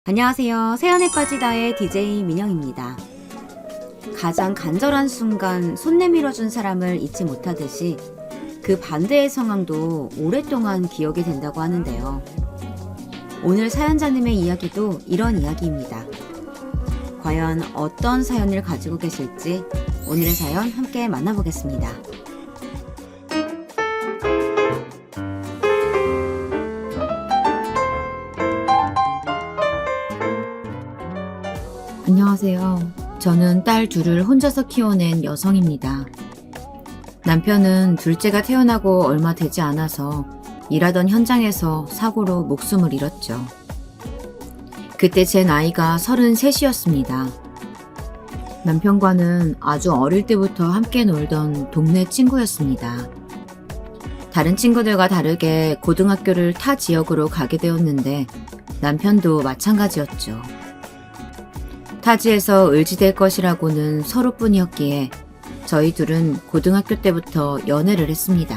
안녕하세요. 새안에 빠지다의 DJ 민영입니다. 가장 간절한 순간 손 내밀어준 사람을 잊지 못하듯이 그 반대의 상황도 오랫동안 기억이 된다고 하는데요. 오늘 사연자님의 이야기도 이런 이야기입니다. 과연 어떤 사연을 가지고 계실지 오늘의 사연 함께 만나보겠습니다. 안녕하세요. 저는 딸 둘을 혼자서 키워낸 여성입니다. 남편은 둘째가 태어나고 얼마 되지 않아서 일하던 현장에서 사고로 목숨을 잃었죠. 그때 제 나이가 33이었습니다. 남편과는 아주 어릴 때부터 함께 놀던 동네 친구였습니다. 다른 친구들과 다르게 고등학교를 타 지역으로 가게 되었는데 남편도 마찬가지였죠. 타지에서 을지될 것이라고는 서로뿐이었기에 저희 둘은 고등학교 때부터 연애를 했습니다.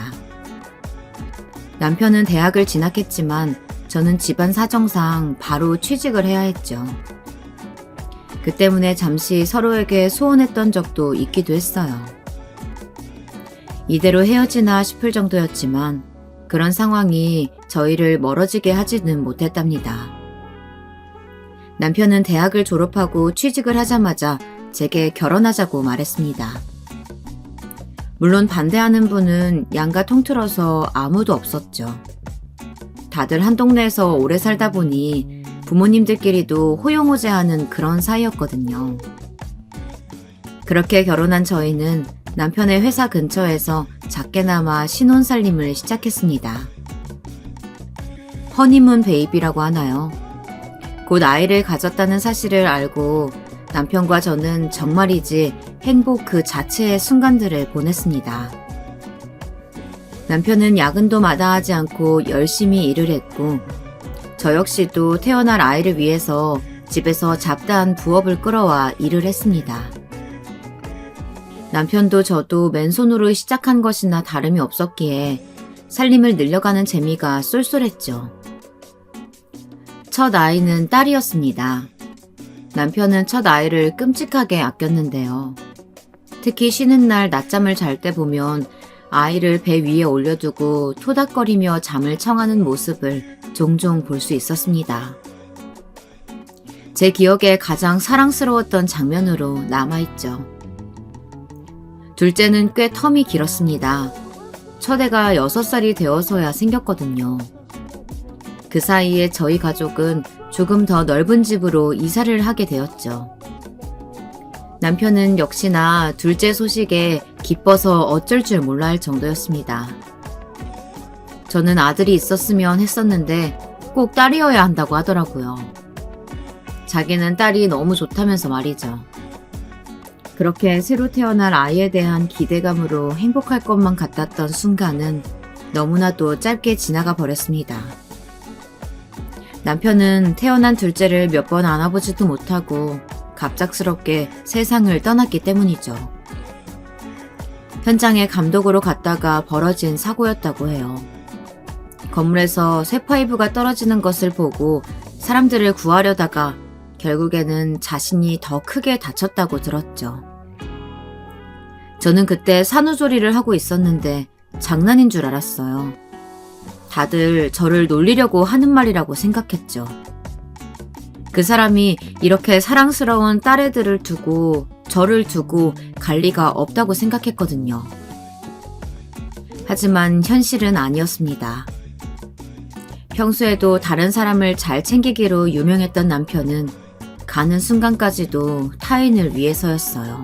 남편은 대학을 진학했지만 저는 집안 사정상 바로 취직을 해야 했죠. 그 때문에 잠시 서로에게 소원했던 적도 있기도 했어요. 이대로 헤어지나 싶을 정도였지만 그런 상황이 저희를 멀어지게 하지는 못했답니다. 남편은 대학을 졸업하고 취직을 하자마자 제게 결혼하자고 말했습니다. 물론 반대하는 분은 양가 통틀어서 아무도 없었죠. 다들 한 동네에서 오래 살다 보니 부모님들끼리도 호용호재하는 그런 사이였거든요. 그렇게 결혼한 저희는 남편의 회사 근처에서 작게나마 신혼살림을 시작했습니다. 허니문 베이비라고 하나요? 곧 아이를 가졌다는 사실을 알고 남편과 저는 정말이지 행복 그 자체의 순간들을 보냈습니다. 남편은 야근도 마다하지 않고 열심히 일을 했고 저 역시도 태어날 아이를 위해서 집에서 잡다한 부업을 끌어와 일을 했습니다. 남편도 저도 맨손으로 시작한 것이나 다름이 없었기에 살림을 늘려가는 재미가 쏠쏠했죠. 첫 아이는 딸이었습니다. 남편은 첫 아이를 끔찍하게 아꼈는데요. 특히 쉬는 날 낮잠을 잘 때 보면 아이를 배 위에 올려두고 토닥거리며 잠을 청하는 모습을 종종 볼 수 있었습니다. 제 기억에 가장 사랑스러웠던 장면으로 남아있죠. 둘째는 꽤 텀이 길었습니다. 첫애가 6살이 되어서야 생겼거든요. 그 사이에 저희 가족은 조금 더 넓은 집으로 이사를 하게 되었죠. 남편은 역시나 둘째 소식에 기뻐서 어쩔 줄 몰라 할 정도였습니다. 저는 아들이 있었으면 했었는데 꼭 딸이어야 한다고 하더라고요. 자기는 딸이 너무 좋다면서 말이죠. 그렇게 새로 태어날 아이에 대한 기대감으로 행복할 것만 같았던 순간은 너무나도 짧게 지나가 버렸습니다. 남편은 태어난 둘째를 몇 번 안아보지도 못하고 갑작스럽게 세상을 떠났기 때문이죠. 현장에 감독으로 갔다가 벌어진 사고였다고 해요. 건물에서 쇠파이프가 떨어지는 것을 보고 사람들을 구하려다가 결국에는 자신이 더 크게 다쳤다고 들었죠. 저는 그때 산후조리를 하고 있었는데 장난인 줄 알았어요. 다들 저를 놀리려고 하는 말이라고 생각했죠. 그 사람이 이렇게 사랑스러운 딸애들을 두고 저를 두고 갈 리가 없다고 생각했거든요. 하지만 현실은 아니었습니다. 평소에도 다른 사람을 잘 챙기기로 유명했던 남편은 가는 순간까지도 타인을 위해서였어요.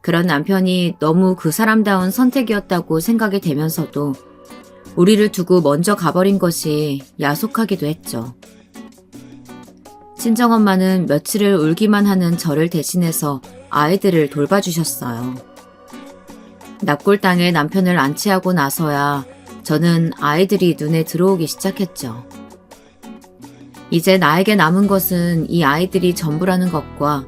그런 남편이 너무 그 사람다운 선택이었다고 생각이 되면서도 우리를 두고 먼저 가버린 것이 야속하기도 했죠. 친정엄마는 며칠을 울기만 하는 저를 대신해서 아이들을 돌봐주셨어요. 납골당에 남편을 안치하고 나서야 저는 아이들이 눈에 들어오기 시작했죠. 이제 나에게 남은 것은 이 아이들이 전부라는 것과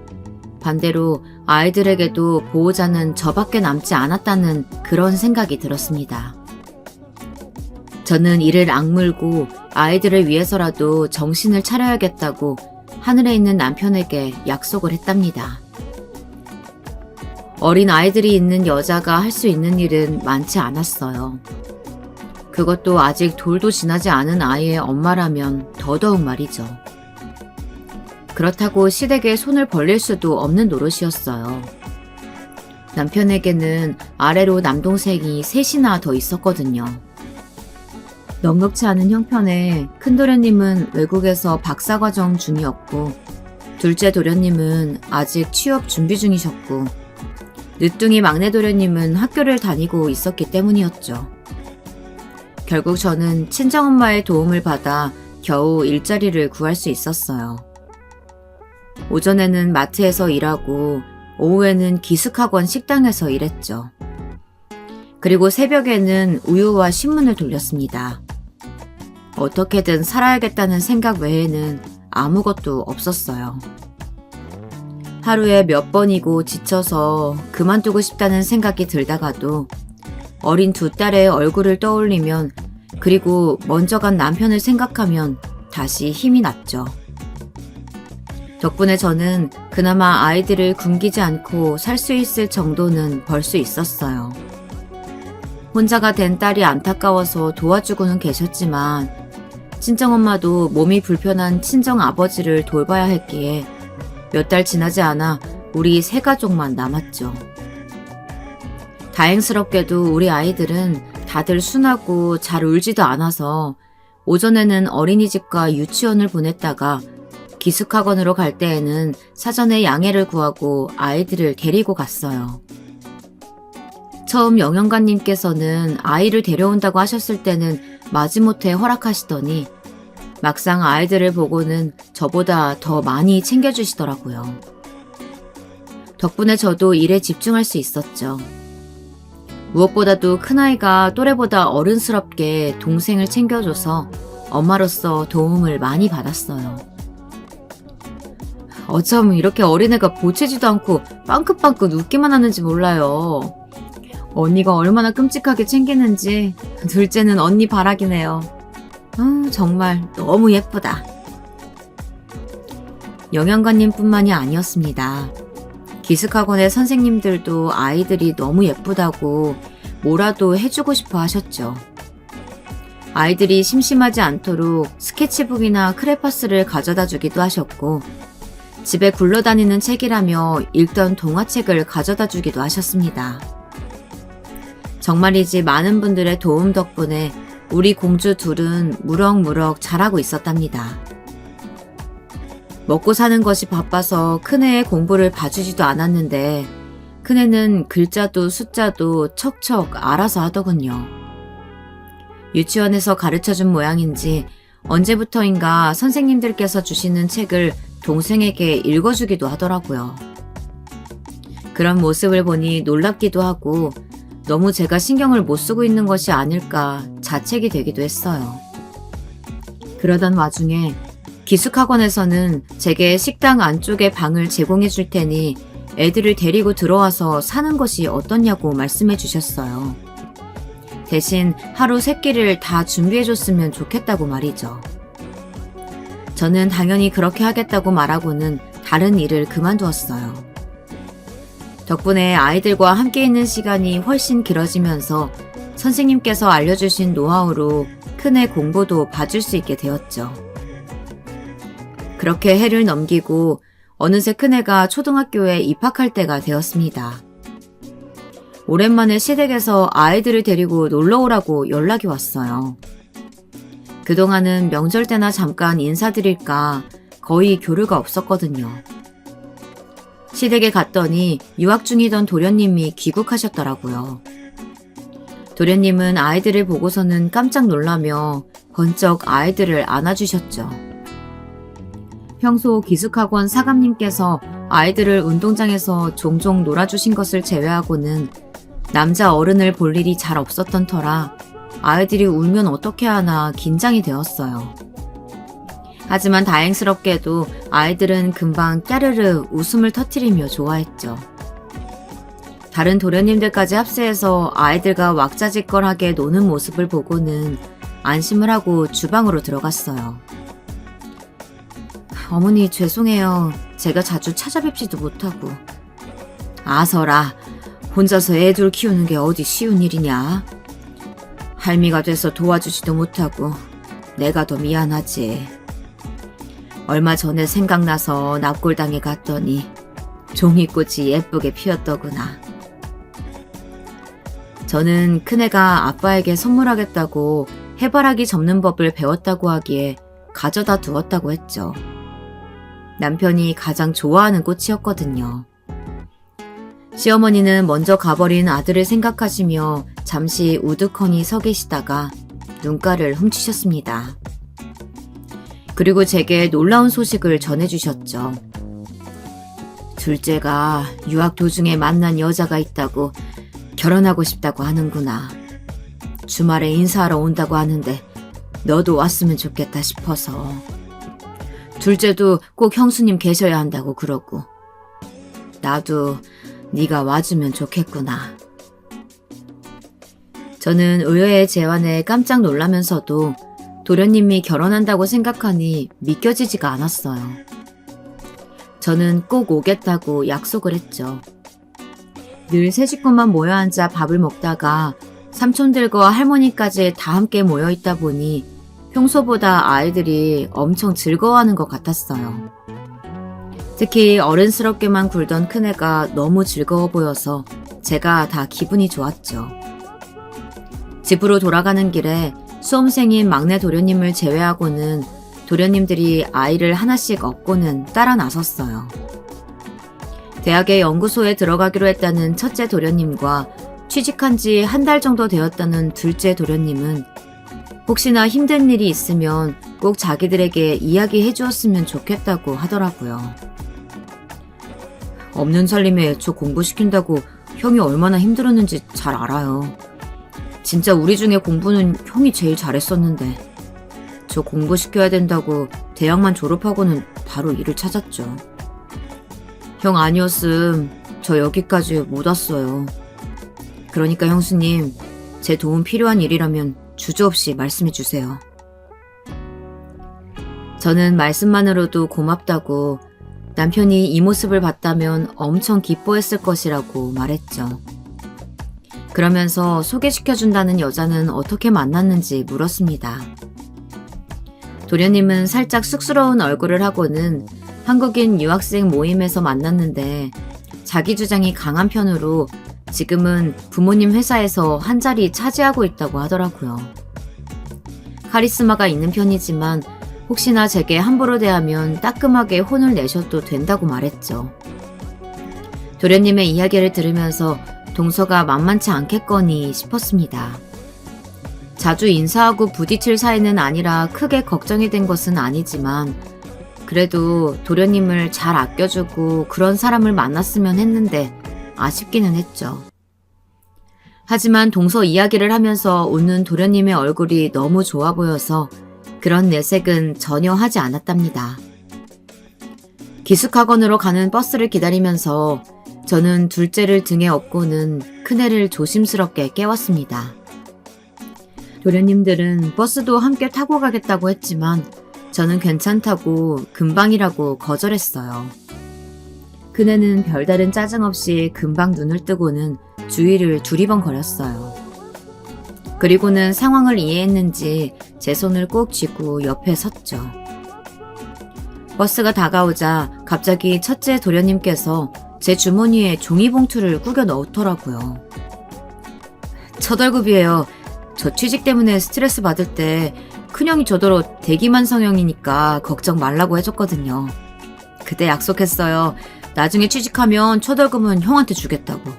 반대로 아이들에게도 보호자는 저밖에 남지 않았다는 그런 생각이 들었습니다. 저는 이를 악물고 아이들을 위해서라도 정신을 차려야겠다고 하늘에 있는 남편에게 약속을 했답니다. 어린 아이들이 있는 여자가 할 수 있는 일은 많지 않았어요. 그것도 아직 돌도 지나지 않은 아이의 엄마라면 더더욱 말이죠. 그렇다고 시댁에 손을 벌릴 수도 없는 노릇이었어요. 남편에게는 아래로 남동생이 셋이나 더 있었거든요. 넉넉지 않은 형편에 큰 도련님은 외국에서 박사과정 중이었고, 둘째 도련님은 아직 취업 준비 중이셨고, 늦둥이 막내 도련님은 학교를 다니고 있었기 때문이었죠. 결국 저는 친정엄마의 도움을 받아 겨우 일자리를 구할 수 있었어요. 오전에는 마트에서 일하고 오후에는 기숙학원 식당에서 일했죠. 그리고 새벽에는 우유와 신문을 돌렸습니다. 어떻게든 살아야겠다는 생각 외에는 아무것도 없었어요. 하루에 몇 번이고 지쳐서 그만두고 싶다는 생각이 들다가도 어린 두 딸의 얼굴을 떠올리면, 그리고 먼저 간 남편을 생각하면 다시 힘이 났죠. 덕분에 저는 그나마 아이들을 굶기지 않고 살 수 있을 정도는 벌 수 있었어요. 혼자가 된 딸이 안타까워서 도와주고는 계셨지만, 친정엄마도 몸이 불편한 친정아버지를 돌봐야 했기에 몇 달 지나지 않아 우리 세 가족만 남았죠. 다행스럽게도 우리 아이들은 다들 순하고 잘 울지도 않아서 오전에는 어린이집과 유치원을 보냈다가 기숙학원으로 갈 때에는 사전에 양해를 구하고 아이들을 데리고 갔어요. 처음 영영관님께서는 아이를 데려온다고 하셨을 때는 마지못해 허락하시더니 막상 아이들을 보고는 저보다 더 많이 챙겨주시더라고요. 덕분에 저도 일에 집중할 수 있었죠. 무엇보다도 큰아이가 또래보다 어른스럽게 동생을 챙겨줘서 엄마로서 도움을 많이 받았어요. 어쩜 이렇게 어린애가 보채지도 않고 빵긋빵긋 웃기만 하는지 몰라요. 언니가 얼마나 끔찍하게 챙기는지 둘째는 언니 바라기네요. 정말 너무 예쁘다. 영양관님뿐만이 아니었습니다. 기숙학원의 선생님들도 아이들이 너무 예쁘다고 뭐라도 해주고 싶어 하셨죠. 아이들이 심심하지 않도록 스케치북이나 크레파스를 가져다 주기도 하셨고, 집에 굴러다니는 책이라며 읽던 동화책을 가져다 주기도 하셨습니다. 정말이지 많은 분들의 도움 덕분에 우리 공주 둘은 무럭무럭 자라고 있었답니다. 먹고 사는 것이 바빠서 큰애의 공부를 봐주지도 않았는데 큰애는 글자도 숫자도 척척 알아서 하더군요. 유치원에서 가르쳐준 모양인지 언제부터인가 선생님들께서 주시는 책을 동생에게 읽어주기도 하더라고요. 그런 모습을 보니 놀랍기도 하고 너무 제가 신경을 못 쓰고 있는 것이 아닐까 자책이 되기도 했어요. 그러던 와중에 기숙학원에서는 제게 식당 안쪽에 방을 제공해 줄 테니 애들을 데리고 들어와서 사는 것이 어떻냐고 말씀해 주셨어요. 대신 하루 3끼를 다 준비해 줬으면 좋겠다고 말이죠. 저는 당연히 그렇게 하겠다고 말하고는 다른 일을 그만두었어요. 덕분에 아이들과 함께 있는 시간이 훨씬 길어지면서 선생님께서 알려주신 노하우로 큰애 공부도 봐줄 수 있게 되었죠. 그렇게 해를 넘기고 어느새 큰애가 초등학교에 입학할 때가 되었습니다. 오랜만에 시댁에서 아이들을 데리고 놀러오라고 연락이 왔어요. 그동안은 명절 때나 잠깐 인사드릴까 거의 교류가 없었거든요. 시댁에 갔더니 유학 중이던 도련님이 귀국하셨더라고요. 도련님은 아이들을 보고서는 깜짝 놀라며 번쩍 아이들을 안아주셨죠. 평소 기숙학원 사감님께서 아이들을 운동장에서 종종 놀아주신 것을 제외하고는 남자 어른을 볼 일이 잘 없었던 터라 아이들이 울면 어떻게 하나 긴장이 되었어요. 하지만 다행스럽게도 아이들은 금방 까르르 웃음을 터뜨리며 좋아했죠. 다른 도련님들까지 합세해서 아이들과 왁자지껄하게 노는 모습을 보고는 안심을 하고 주방으로 들어갔어요. 어머니 죄송해요. 제가 자주 찾아뵙지도 못하고. 아서라, 혼자서 애들 키우는 게 어디 쉬운 일이냐? 할미가 돼서 도와주지도 못하고 내가 더 미안하지. 얼마 전에 생각나서 납골당에 갔더니 종이꽃이 예쁘게 피었더구나. 저는 큰애가 아빠에게 선물하겠다고 해바라기 접는 법을 배웠다고 하기에 가져다 두었다고 했죠. 남편이 가장 좋아하는 꽃이었거든요. 시어머니는 먼저 가버린 아들을 생각하시며 잠시 우두커니 서 계시다가 눈가를 훔치셨습니다. 그리고 제게 놀라운 소식을 전해주셨죠. 둘째가 유학 도중에 만난 여자가 있다고 결혼하고 싶다고 하는구나. 주말에 인사하러 온다고 하는데 너도 왔으면 좋겠다 싶어서. 둘째도 꼭 형수님 계셔야 한다고 그러고. 나도 네가 와주면 좋겠구나. 저는 의외의 제안에 깜짝 놀라면서도 도련님이 결혼한다고 생각하니 믿겨지지가 않았어요. 저는 꼭 오겠다고 약속을 했죠. 늘 세 식구만 모여 앉아 밥을 먹다가 삼촌들과 할머니까지 다 함께 모여 있다 보니 평소보다 아이들이 엄청 즐거워하는 것 같았어요. 특히 어른스럽게만 굴던 큰애가 너무 즐거워 보여서 제가 다 기분이 좋았죠. 집으로 돌아가는 길에 수험생인 막내 도련님을 제외하고는 도련님들이 아이를 하나씩 업고는 따라 나섰어요. 대학의 연구소에 들어가기로 했다는 첫째 도련님과 취직한 지 한 달 정도 되었다는 둘째 도련님은 혹시나 힘든 일이 있으면 꼭 자기들에게 이야기해 주었으면 좋겠다고 하더라고요. 없는 살림에 저 공부시킨다고 형이 얼마나 힘들었는지 잘 알아요. 진짜 우리 중에 공부는 형이 제일 잘했었는데 저 공부시켜야 된다고 대학만 졸업하고는 바로 일을 찾았죠. 형 아니었음 저 여기까지 못 왔어요. 그러니까 형수님, 제 도움 필요한 일이라면 주저없이 말씀해 주세요. 저는 말씀만으로도 고맙다고 남편이 이 모습을 봤다면 엄청 기뻐했을 것이라고 말했죠. 그러면서 소개시켜준다는 여자는 어떻게 만났는지 물었습니다. 도련님은 살짝 쑥스러운 얼굴을 하고는 한국인 유학생 모임에서 만났는데 자기 주장이 강한 편으로 지금은 부모님 회사에서 한 자리 차지하고 있다고 하더라고요. 카리스마가 있는 편이지만 혹시나 제게 함부로 대하면 따끔하게 혼을 내셔도 된다고 말했죠. 도련님의 이야기를 들으면서 동서가 만만치 않겠거니 싶었습니다. 자주 인사하고 부딪힐 사이는 아니라 크게 걱정이 된 것은 아니지만 그래도 도련님을 잘 아껴주고 그런 사람을 만났으면 했는데 아쉽기는 했죠. 하지만 동서 이야기를 하면서 웃는 도련님의 얼굴이 너무 좋아 보여서 그런 내색은 전혀 하지 않았답니다. 기숙학원으로 가는 버스를 기다리면서 저는 둘째를 등에 업고는 큰애를 조심스럽게 깨웠습니다. 도련님들은 버스도 함께 타고 가겠다고 했지만 저는 괜찮다고 금방이라고 거절했어요. 그네는 별다른 짜증 없이 금방 눈을 뜨고는 주위를 두리번거렸어요. 그리고는 상황을 이해했는지 제 손을 꼭 쥐고 옆에 섰죠. 버스가 다가오자 갑자기 첫째 도련님께서 제 주머니에 종이봉투를 구겨 넣더라고요. 첫 월급이에요. 저 취직 때문에 스트레스 받을 때 큰형이 저더러 대기만 성형이니까 걱정 말라고 해줬거든요. 그때 약속했어요. 나중에 취직하면 첫 월급은 형한테 주겠다고.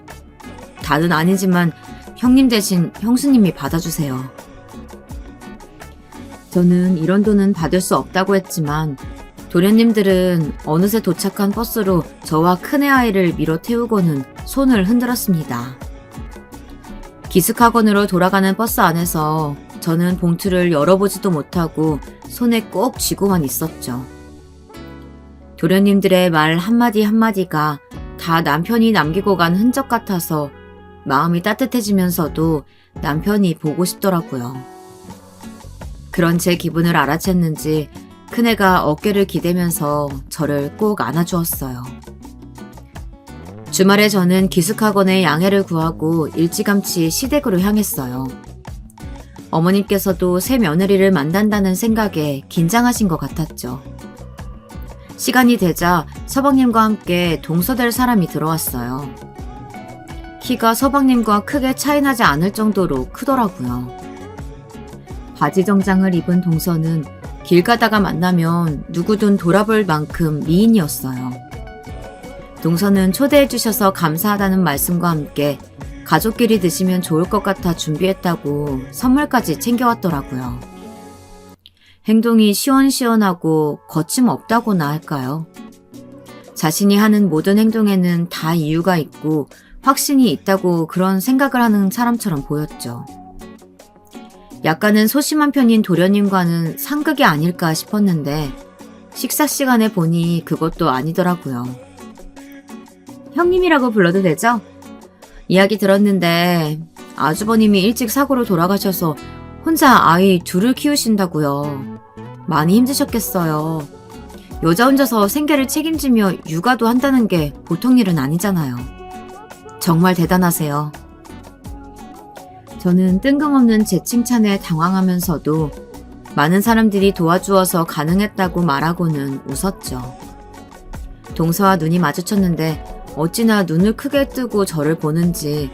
다는 아니지만 형님 대신 형수님이 받아주세요. 저는 이런 돈은 받을 수 없다고 했지만 도련님들은 어느새 도착한 버스로 저와 큰애 아이를 밀어 태우고는 손을 흔들었습니다. 기숙학원으로 돌아가는 버스 안에서 저는 봉투를 열어보지도 못하고 손에 꼭 쥐고만 있었죠. 도련님들의 말 한마디 한마디가 다 남편이 남기고 간 흔적 같아서 마음이 따뜻해지면서도 남편이 보고 싶더라고요. 그런 제 기분을 알아챘는지 큰애가 어깨를 기대면서 저를 꼭 안아주었어요. 주말에 저는 기숙학원에 양해를 구하고 일찌감치 시댁으로 향했어요. 어머님께서도 새 며느리를 만난다는 생각에 긴장하신 것 같았죠. 시간이 되자 서방님과 함께 동서될 사람이 들어왔어요. 키가 서방님과 크게 차이나지 않을 정도로 크더라고요. 바지 정장을 입은 동서는 길 가다가 만나면 누구든 돌아볼 만큼 미인이었어요. 동서는 초대해 주셔서 감사하다는 말씀과 함께 가족끼리 드시면 좋을 것 같아 준비했다고 선물까지 챙겨왔더라고요. 행동이 시원시원하고 거침없다고나 할까요? 자신이 하는 모든 행동에는 다 이유가 있고 확신이 있다고 그런 생각을 하는 사람처럼 보였죠. 약간은 소심한 편인 도련님과는 상극이 아닐까 싶었는데 식사 시간에 보니 그것도 아니더라고요. 형님이라고 불러도 되죠? 이야기 들었는데 아주버님이 일찍 사고로 돌아가셔서 혼자 아이 둘을 키우신다고요. 많이 힘드셨겠어요. 여자 혼자서 생계를 책임지며 육아도 한다는 게 보통 일은 아니잖아요. 정말 대단하세요. 저는 뜬금없는 제 칭찬에 당황하면서도 많은 사람들이 도와주어서 가능했다고 말하고는 웃었죠. 동서와 눈이 마주쳤는데 어찌나 눈을 크게 뜨고 저를 보는지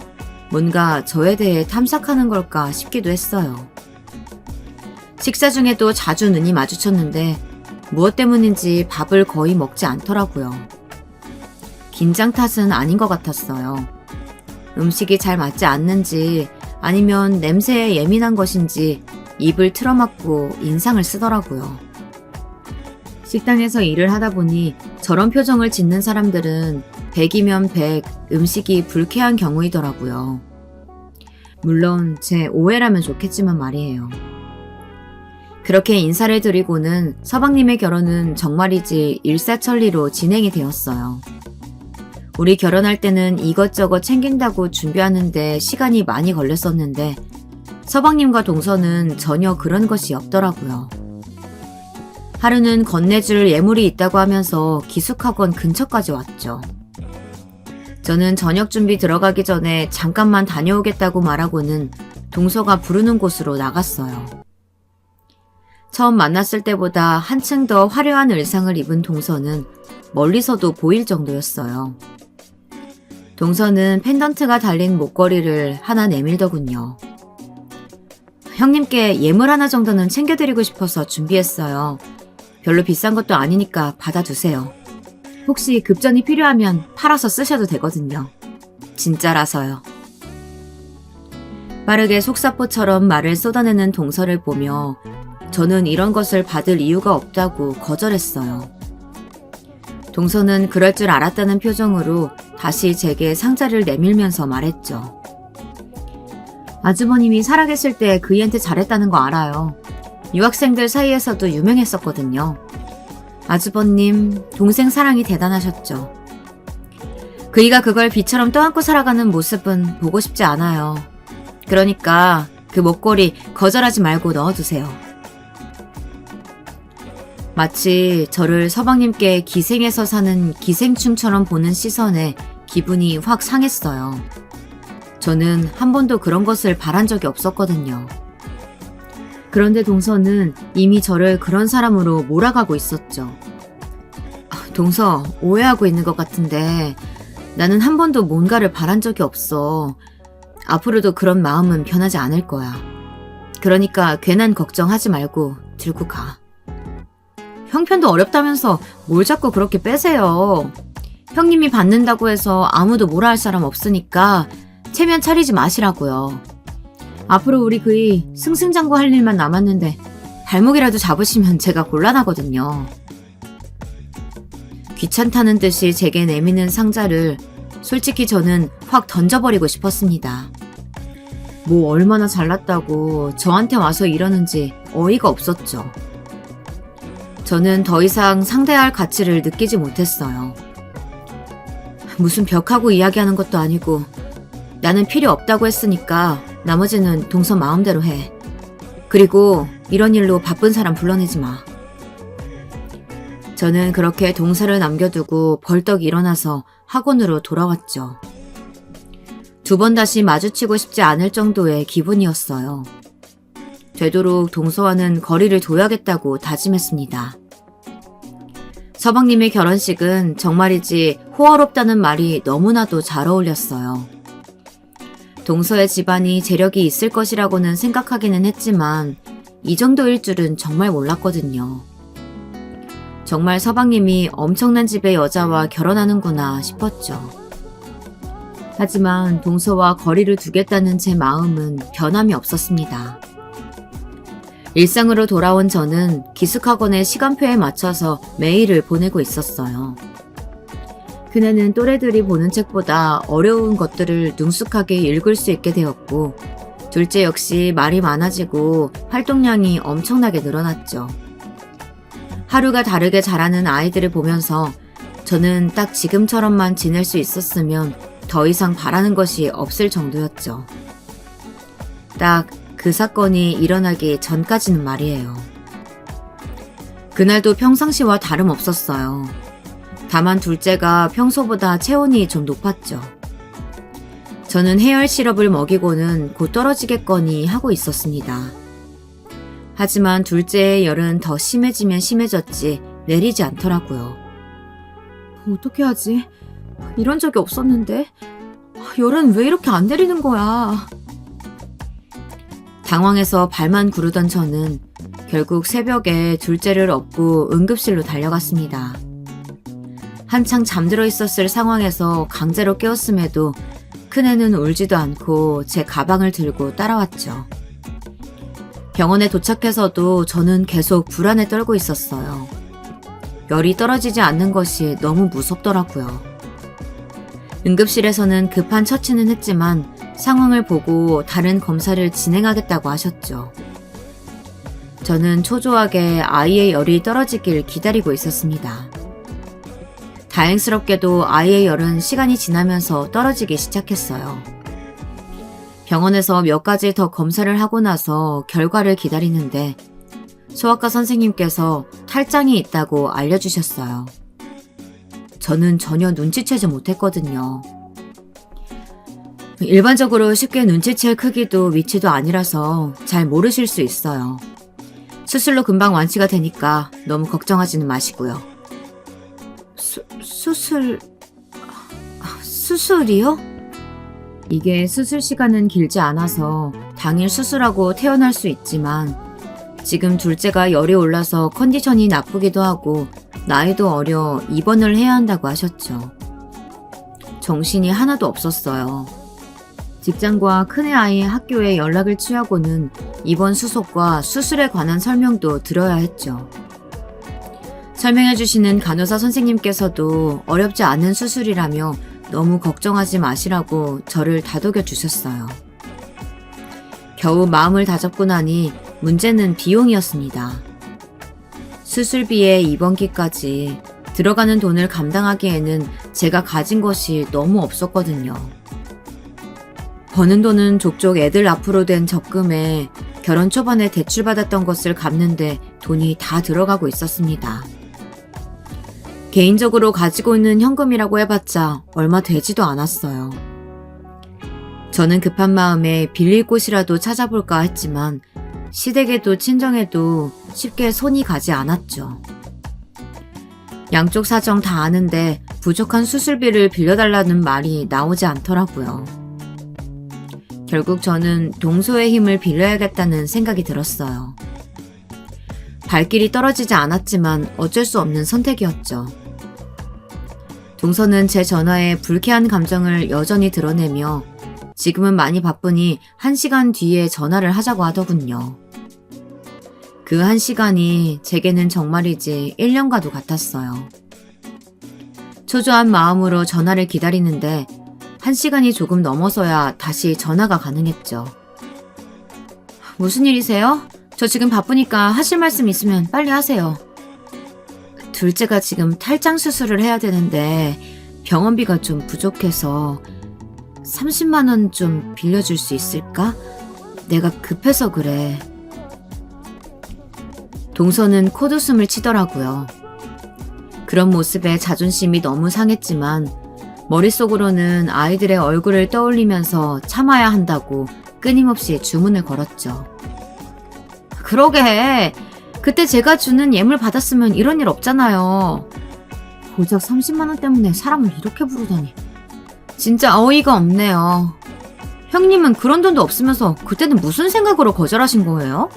뭔가 저에 대해 탐색하는 걸까 싶기도 했어요. 식사 중에도 자주 눈이 마주쳤는데 무엇 때문인지 밥을 거의 먹지 않더라고요. 긴장 탓은 아닌 것 같았어요. 음식이 잘 맞지 않는지 아니면 냄새에 예민한 것인지 입을 틀어막고 인상을 쓰더라고요. 식당에서 일을 하다 보니 저런 표정을 짓는 사람들은 100이면 100 음식이 불쾌한 경우이더라고요. 물론 제 오해라면 좋겠지만 말이에요. 그렇게 인사를 드리고는 서방님의 결혼은 정말이지 일사천리로 진행이 되었어요. 우리 결혼할 때는 이것저것 챙긴다고 준비하는데 시간이 많이 걸렸었는데 서방님과 동서는 전혀 그런 것이 없더라고요. 하루는 건네줄 예물이 있다고 하면서 기숙학원 근처까지 왔죠. 저는 저녁 준비 들어가기 전에 잠깐만 다녀오겠다고 말하고는 동서가 부르는 곳으로 나갔어요. 처음 만났을 때보다 한층 더 화려한 의상을 입은 동서는 멀리서도 보일 정도였어요. 동서는 펜던트가 달린 목걸이를 하나 내밀더군요. 형님께 예물 하나 정도는 챙겨드리고 싶어서 준비했어요. 별로 비싼 것도 아니니까 받아두세요. 혹시 급전이 필요하면 팔아서 쓰셔도 되거든요. 진짜라서요. 빠르게 속사포처럼 말을 쏟아내는 동서를 보며 저는 이런 것을 받을 이유가 없다고 거절했어요. 동서는 그럴 줄 알았다는 표정으로 다시 제게 상자를 내밀면서 말했죠. 아주버님이 살아계실 때 그이한테 잘했다는 거 알아요. 유학생들 사이에서도 유명했었거든요. 아주버님, 동생 사랑이 대단하셨죠. 그이가 그걸 비처럼 떠안고 살아가는 모습은 보고 싶지 않아요. 그러니까 그 목걸이 거절하지 말고 넣어두세요. 마치 저를 서방님께 기생해서 사는 기생충처럼 보는 시선에 기분이 확 상했어요. 저는 한 번도 그런 것을 바란 적이 없었거든요. 그런데 동서는 이미 저를 그런 사람으로 몰아가고 있었죠. 동서, 오해하고 있는 것 같은데 나는 한 번도 뭔가를 바란 적이 없어. 앞으로도 그런 마음은 변하지 않을 거야. 그러니까 괜한 걱정하지 말고 들고 가. 형편도 어렵다면서 뭘 자꾸 그렇게 빼세요. 형님이 받는다고 해서 아무도 뭐라 할 사람 없으니까 체면 차리지 마시라고요. 앞으로 우리 그이 승승장구 할 일만 남았는데 발목이라도 잡으시면 제가 곤란하거든요. 귀찮다는 듯이 제게 내미는 상자를 솔직히 저는 확 던져버리고 싶었습니다. 뭐 얼마나 잘났다고 저한테 와서 이러는지 어이가 없었죠. 저는 더 이상 상대할 가치를 느끼지 못했어요. 무슨 벽하고 이야기하는 것도 아니고 나는 필요 없다고 했으니까 나머지는 동서 마음대로 해. 그리고 이런 일로 바쁜 사람 불러내지 마. 저는 그렇게 동사를 남겨두고 벌떡 일어나서 학원으로 돌아왔죠. 2번 다시 마주치고 싶지 않을 정도의 기분이었어요. 되도록 동서와는 거리를 둬야겠다고 다짐했습니다. 서방님의 결혼식은 정말이지 호화롭다는 말이 너무나도 잘 어울렸어요. 동서의 집안이 재력이 있을 것이라고는 생각하기는 했지만 이 정도일 줄은 정말 몰랐거든요. 정말 서방님이 엄청난 집의 여자와 결혼하는구나 싶었죠. 하지만 동서와 거리를 두겠다는 제 마음은 변함이 없었습니다. 일상으로 돌아온 저는 기숙학원의 시간표에 맞춰서 메일을 보내고 있었어요. 그날은 또래들이 보는 책보다 어려운 것들을 능숙하게 읽을 수 있게 되었고, 둘째 역시 말이 많아지고 활동량이 엄청나게 늘어났죠. 하루가 다르게 자라는 아이들을 보면서 저는 딱 지금처럼만 지낼 수 있었으면 더 이상 바라는 것이 없을 정도였죠. 딱 그 사건이 일어나기 전까지는 말이에요. 그날도 평상시와 다름없었어요. 다만 둘째가 평소보다 체온이 좀 높았죠. 저는 해열 시럽을 먹이고는 곧 떨어지겠거니 하고 있었습니다. 하지만 둘째의 열은 더 심해지면 심해졌지 내리지 않더라고요. 어떻게 하지? 이런 적이 없었는데 열은 왜 이렇게 안 내리는 거야? 당황해서 발만 구르던 저는 결국 새벽에 둘째를 업고 응급실로 달려갔습니다. 한창 잠들어 있었을 상황에서 강제로 깨웠음에도 큰애는 울지도 않고 제 가방을 들고 따라왔죠. 병원에 도착해서도 저는 계속 불안에 떨고 있었어요. 열이 떨어지지 않는 것이 너무 무섭더라고요. 응급실에서는 급한 처치는 했지만 상황을 보고 다른 검사를 진행하겠다고 하셨죠. 저는 초조하게 아이의 열이 떨어지길 기다리고 있었습니다. 다행스럽게도 아이의 열은 시간이 지나면서 떨어지기 시작했어요. 병원에서 몇 가지 더 검사를 하고 나서 결과를 기다리는데 소아과 선생님께서 탈장이 있다고 알려주셨어요. 저는 전혀 눈치채지 못했거든요. 일반적으로 쉽게 눈치챌 크기도 위치도 아니라서 잘 모르실 수 있어요. 수술로 금방 완치가 되니까 너무 걱정하지는 마시고요. 수술이요? 이게 수술 시간은 길지 않아서 당일 수술하고 퇴원할 수 있지만 지금 둘째가 열이 올라서 컨디션이 나쁘기도 하고 나이도 어려 입원을 해야 한다고 하셨죠. 정신이 하나도 없었어요. 직장과 큰애 아이 학교에 연락을 취하고는 입원 수속과 수술에 관한 설명도 들어야 했죠. 설명해주시는 간호사 선생님께서도 어렵지 않은 수술이라며 너무 걱정하지 마시라고 저를 다독여 주셨어요. 겨우 마음을 다잡고 나니 문제는 비용이었습니다. 수술비에 입원비까지 들어가는 돈을 감당하기에는 제가 가진 것이 너무 없었거든요. 버는 돈은 족족 애들 앞으로 된 적금에 결혼 초반에 대출받았던 것을 갚는데 돈이 다 들어가고 있었습니다. 개인적으로 가지고 있는 현금이라고 해봤자 얼마 되지도 않았어요. 저는 급한 마음에 빌릴 곳이라도 찾아볼까 했지만 시댁에도 친정에도 쉽게 손이 가지 않았죠. 양쪽 사정 다 아는데 부족한 수술비를 빌려달라는 말이 나오지 않더라고요. 결국 저는 동서의 힘을 빌려야겠다는 생각이 들었어요. 발길이 떨어지지 않았지만 어쩔 수 없는 선택이었죠. 동서는 제 전화에 불쾌한 감정을 여전히 드러내며 지금은 많이 바쁘니 1시간 뒤에 전화를 하자고 하더군요. 그 1시간이 제게는 정말이지 1년과도 같았어요. 초조한 마음으로 전화를 기다리는데 1시간이 조금 넘어서야 다시 전화가 가능했죠. 무슨 일이세요? 저 지금 바쁘니까 하실 말씀 있으면 빨리 하세요. 둘째가 지금 탈장 수술을 해야 되는데 병원비가 좀 부족해서 30만 원 좀 빌려줄 수 있을까? 내가 급해서 그래. 동서는 콧웃음을 치더라고요. 그런 모습에 자존심이 너무 상했지만 머릿속으로는 아이들의 얼굴을 떠올리면서 참아야 한다고 끊임없이 주문을 걸었죠. 그러게, 그때 제가 주는 예물 받았으면 이런 일 없잖아요. 고작 30만 원 때문에 사람을 이렇게 부르다니. 진짜 어이가 없네요. 형님은 그런 돈도 없으면서 그때는 무슨 생각으로 거절하신 거예요?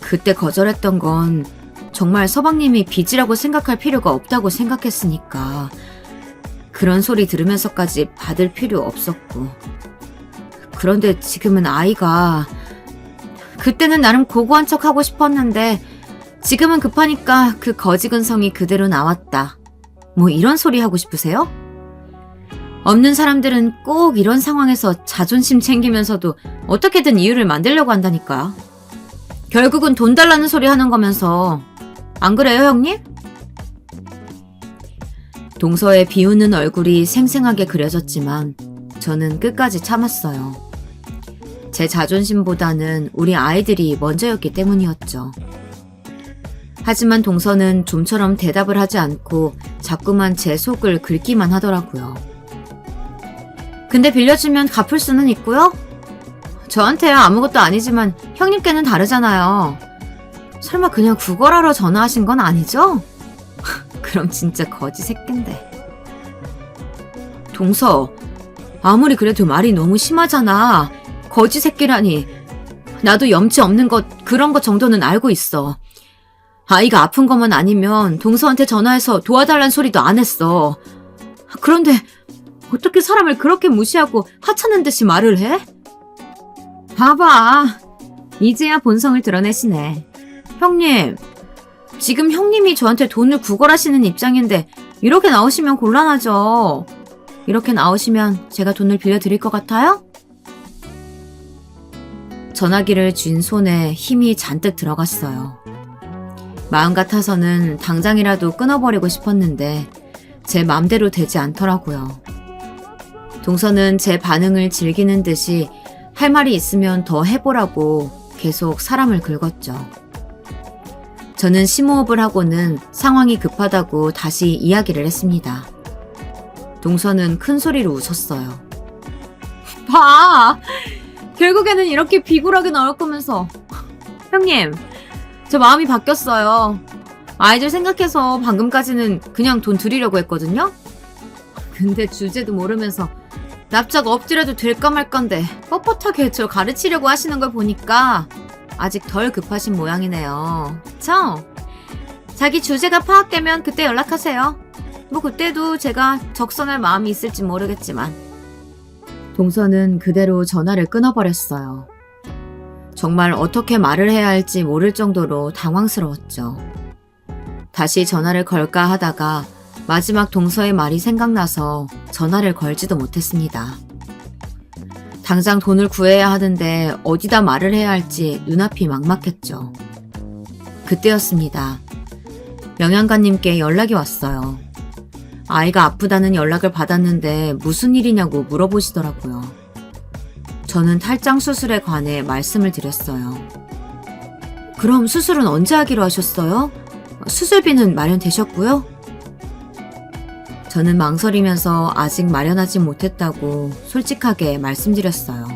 그때 거절했던 건 정말 서방님이 빚이라고 생각할 필요가 없다고 생각했으니까 그런 소리 들으면서까지 받을 필요 없었고. 그런데 지금은 아이가, 그때는 나름 고고한 척 하고 싶었는데 지금은 급하니까 그 거지근성이 그대로 나왔다. 뭐 이런 소리 하고 싶으세요? 없는 사람들은 꼭 이런 상황에서 자존심 챙기면서도 어떻게든 이유를 만들려고 한다니까. 결국은 돈 달라는 소리 하는 거면서. 안 그래요, 형님? 동서의 비웃는 얼굴이 생생하게 그려졌지만 저는 끝까지 참았어요. 제 자존심보다는 우리 아이들이 먼저였기 때문이었죠. 하지만 동서는 좀처럼 대답을 하지 않고 자꾸만 제 속을 긁기만 하더라고요. 근데 빌려주면 갚을 수는 있고요? 저한테야 아무것도 아니지만 형님께는 다르잖아요. 설마 그냥 구걸하러 전화하신 건 아니죠? 그럼 진짜 거지 새끼인데. 동서, 아무리 그래도 말이 너무 심하잖아. 거지 새끼라니. 나도 염치 없는 것, 그런 것 정도는 알고 있어. 아이가 아픈 것만 아니면 동서한테 전화해서 도와달란 소리도 안 했어. 그런데 어떻게 사람을 그렇게 무시하고 하찮은 듯이 말을 해? 봐봐. 이제야 본성을 드러내시네. 형님, 지금 형님이 저한테 돈을 구걸하시는 입장인데 이렇게 나오시면 곤란하죠. 이렇게 나오시면 제가 돈을 빌려드릴 것 같아요? 전화기를 쥔 손에 힘이 잔뜩 들어갔어요. 마음 같아서는 당장이라도 끊어버리고 싶었는데 제 맘대로 되지 않더라고요. 동서는 제 반응을 즐기는 듯이 할 말이 있으면 더 해보라고 계속 사람을 긁었죠. 저는 심호흡을 하고는 상황이 급하다고 다시 이야기를 했습니다. 동서는 큰 소리로 웃었어요. 봐! 결국에는 이렇게 비굴하게 나올 거면서. 형님, 저 마음이 바뀌었어요. 아이들 생각해서 방금까지는 그냥 돈 드리려고 했거든요? 근데 주제도 모르면서 납작 엎드려도 될까 말까인데 뻣뻣하게 저 가르치려고 하시는 걸 보니까 아직 덜 급하신 모양이네요. 그쵸? 자기 주제가 파악되면 그때 연락하세요. 뭐 그때도 제가 적선할 마음이 있을지 모르겠지만. 동서는 그대로 전화를 끊어버렸어요. 정말 어떻게 말을 해야 할지 모를 정도로 당황스러웠죠. 다시 전화를 걸까 하다가 마지막 동서의 말이 생각나서 전화를 걸지도 못했습니다. 당장 돈을 구해야 하는데 어디다 말을 해야 할지 눈앞이 막막했죠. 그때였습니다. 영양가님께 연락이 왔어요. 아이가 아프다는 연락을 받았는데 무슨 일이냐고 물어보시더라고요. 저는 탈장 수술에 관해 말씀을 드렸어요. 그럼 수술은 언제 하기로 하셨어요? 수술비는 마련되셨고요? 저는 망설이면서 아직 마련하지 못했다고 솔직하게 말씀드렸어요.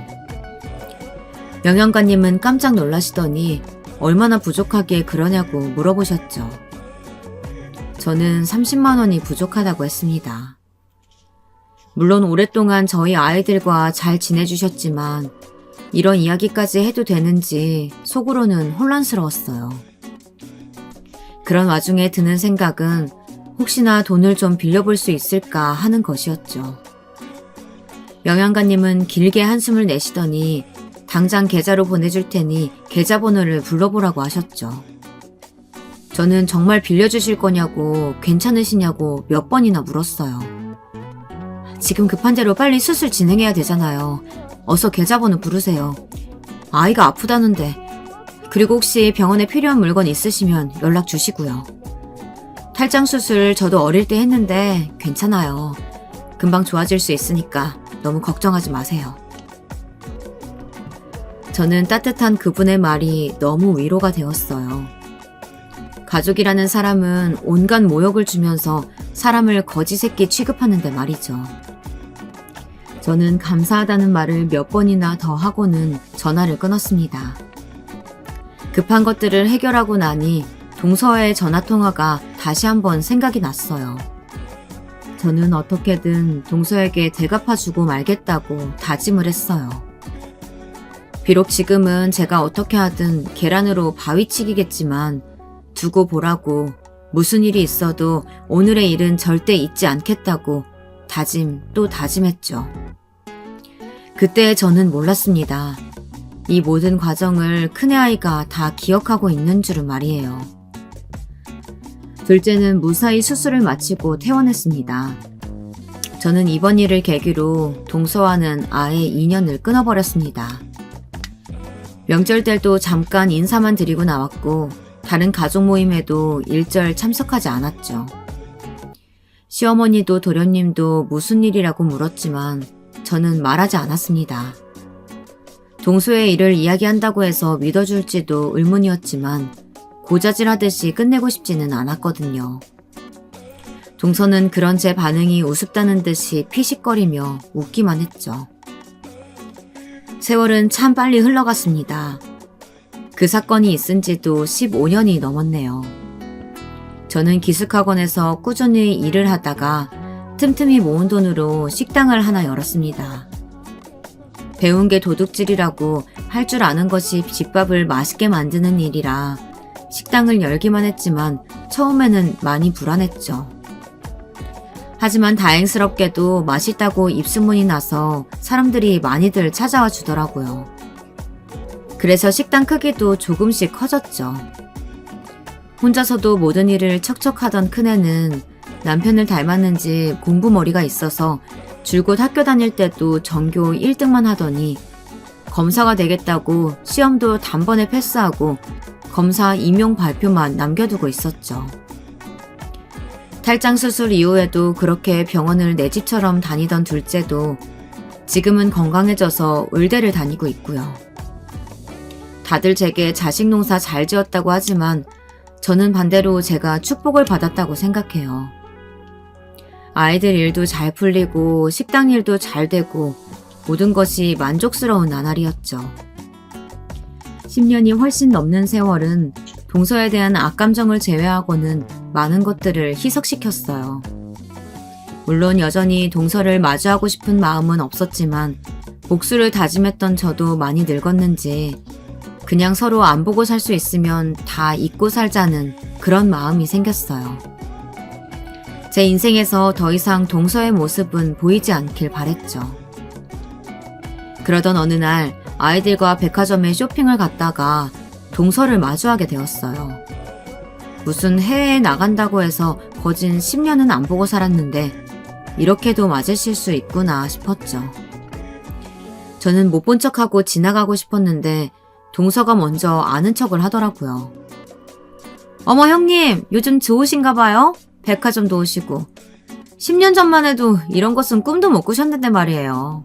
영양가님은 깜짝 놀라시더니 얼마나 부족하기에 그러냐고 물어보셨죠. 저는 30만 원이 부족하다고 했습니다. 물론 오랫동안 저희 아이들과 잘 지내주셨지만 이런 이야기까지 해도 되는지 속으로는 혼란스러웠어요. 그런 와중에 드는 생각은 혹시나 돈을 좀 빌려볼 수 있을까 하는 것이었죠. 영양가님은 길게 한숨을 내쉬더니 당장 계좌로 보내줄 테니 계좌번호를 불러보라고 하셨죠. 저는 정말 빌려주실 거냐고 괜찮으시냐고 몇 번이나 물었어요. 지금 급한 대로 빨리 수술 진행해야 되잖아요. 어서 계좌번호 부르세요. 아이가 아프다는데. 그리고 혹시 병원에 필요한 물건 있으시면 연락 주시고요. 탈장 수술 저도 어릴 때 했는데 괜찮아요. 금방 좋아질 수 있으니까 너무 걱정하지 마세요. 저는 따뜻한 그분의 말이 너무 위로가 되었어요. 가족이라는 사람은 온갖 모욕을 주면서 사람을 거지 새끼 취급하는데 말이죠. 저는 감사하다는 말을 몇 번이나 더 하고는 전화를 끊었습니다. 급한 것들을 해결하고 나니 동서와의 전화통화가 다시 한번 생각이 났어요. 저는 어떻게든 동서에게 대갚아주고 말겠다고 다짐을 했어요. 비록 지금은 제가 어떻게 하든 계란으로 바위치기겠지만 두고 보라고 무슨 일이 있어도 오늘의 일은 절대 잊지 않겠다고 다짐 또 다짐했죠. 그때 저는 몰랐습니다. 이 모든 과정을 큰애아이가 다 기억하고 있는 줄은 말이에요. 둘째는 무사히 수술을 마치고 퇴원했습니다. 저는 이번 일을 계기로 동서와는 아예 인연을 끊어버렸습니다. 명절 때도 잠깐 인사만 드리고 나왔고 다른 가족 모임에도 일절 참석하지 않았죠. 시어머니도 도련님도 무슨 일이라고 물었지만 저는 말하지 않았습니다. 동서의 일을 이야기한다고 해서 믿어줄지도 의문이었지만 고자질하듯이 끝내고 싶지는 않았거든요. 동서는 그런 제 반응이 우습다는 듯이 피식거리며 웃기만 했죠. 세월은 참 빨리 흘러갔습니다. 그 사건이 있은 지도 15년이 넘었네요. 저는 기숙학원에서 꾸준히 일을 하다가 틈틈이 모은 돈으로 식당을 하나 열었습니다. 배운 게 도둑질이라고 할 줄 아는 것이 집밥을 맛있게 만드는 일이라 식당을 열기만 했지만 처음에는 많이 불안했죠. 하지만 다행스럽게도 맛있다고 입소문이 나서 사람들이 많이들 찾아와 주더라고요. 그래서 식당 크기도 조금씩 커졌죠. 혼자서도 모든 일을 척척하던 큰애는 남편을 닮았는지 공부머리가 있어서 줄곧 학교 다닐 때도 전교 1등만 하더니 검사가 되겠다고 시험도 단번에 패스하고 검사 임용 발표만 남겨두고 있었죠. 탈장 수술 이후에도 그렇게 병원을 내 집처럼 다니던 둘째도 지금은 건강해져서 의대를 다니고 있고요. 다들 제게 자식 농사 잘 지었다고 하지만 저는 반대로 제가 축복을 받았다고 생각해요. 아이들 일도 잘 풀리고 식당 일도 잘 되고 모든 것이 만족스러운 나날이었죠. 10년이 훨씬 넘는 세월은 동서에 대한 악감정을 제외하고는 많은 것들을 희석시켰어요. 물론 여전히 동서를 마주하고 싶은 마음은 없었지만 복수를 다짐했던 저도 많이 늙었는지 그냥 서로 안 보고 살 수 있으면 다 잊고 살자는 그런 마음이 생겼어요. 제 인생에서 더 이상 동서의 모습은 보이지 않길 바랬죠. 그러던 어느 날 아이들과 백화점에 쇼핑을 갔다가 동서를 마주하게 되었어요. 무슨 해외에 나간다고 해서 거진 10년은 안 보고 살았는데 이렇게도 맞으실 수 있구나 싶었죠. 저는 못 본 척하고 지나가고 싶었는데 동서가 먼저 아는 척을 하더라고요. 어머 형님, 요즘 좋으신가 봐요? 백화점도 오시고. 10년 전만 해도 이런 것은 꿈도 못 꾸셨는데 말이에요.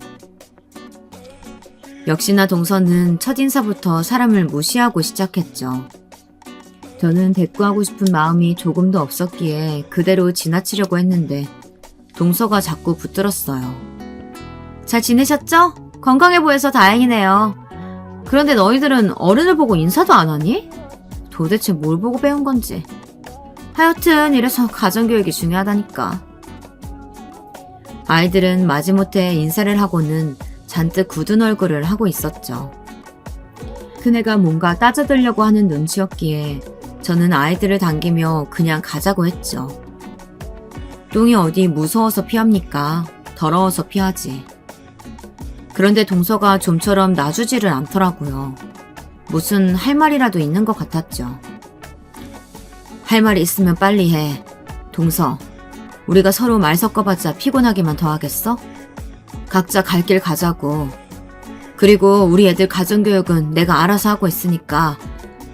역시나 동서는 첫인사부터 사람을 무시하고 시작했죠. 저는 대꾸하고 싶은 마음이 조금도 없었기에 그대로 지나치려고 했는데 동서가 자꾸 붙들었어요. 잘 지내셨죠? 건강해 보여서 다행이네요. 그런데 너희들은 어른을 보고 인사도 안 하니? 도대체 뭘 보고 배운 건지. 하여튼 이래서 가정교육이 중요하다니까. 아이들은 마지못해 인사를 하고는 잔뜩 굳은 얼굴을 하고 있었죠. 큰애가 뭔가 따져들려고 하는 눈치였기에 저는 아이들을 당기며 그냥 가자고 했죠. 똥이 어디 무서워서 피합니까? 더러워서 피하지. 그런데 동서가 좀처럼 놔주지를 않더라고요. 무슨 할 말이라도 있는 것 같았죠. 할 말이 있으면 빨리 해. 동서, 우리가 서로 말 섞어봤자 피곤하기만 더 하겠어? 각자 갈 길 가자고. 그리고 우리 애들 가정교육은 내가 알아서 하고 있으니까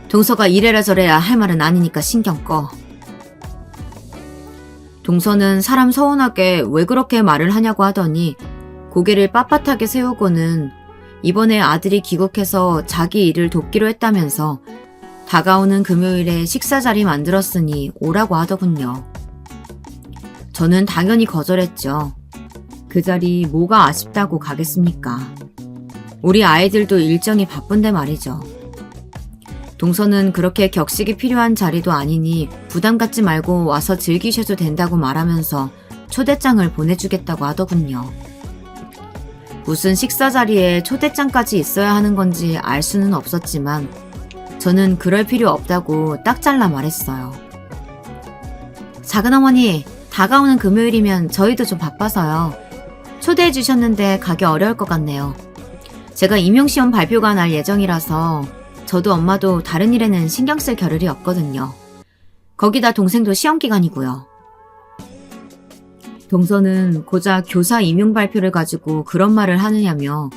동서가 이래라 저래야 할 말은 아니니까 신경 꺼. 동서는 사람 서운하게 왜 그렇게 말을 하냐고 하더니 고개를 빳빳하게 세우고는 이번에 아들이 귀국해서 자기 일을 돕기로 했다면서 다가오는 금요일에 식사 자리 만들었으니 오라고 하더군요. 저는 당연히 거절했죠. 그 자리 뭐가 아쉽다고 가겠습니까? 우리 아이들도 일정이 바쁜데 말이죠. 동서는 그렇게 격식이 필요한 자리도 아니니 부담 갖지 말고 와서 즐기셔도 된다고 말하면서 초대장을 보내주겠다고 하더군요. 무슨 식사 자리에 초대장까지 있어야 하는 건지 알 수는 없었지만 저는 그럴 필요 없다고 딱 잘라 말했어요. 작은어머니, 다가오는 금요일이면 저희도 좀 바빠서요. 초대해 주셨는데 가기 어려울 것 같네요. 제가 임용시험 발표가 날 예정이라서 저도 엄마도 다른 일에는 신경 쓸 겨를이 없거든요. 거기다 동생도 시험 기간이고요. 동서는 고작 교사 임용 발표를 가지고 그런 말을 하느냐며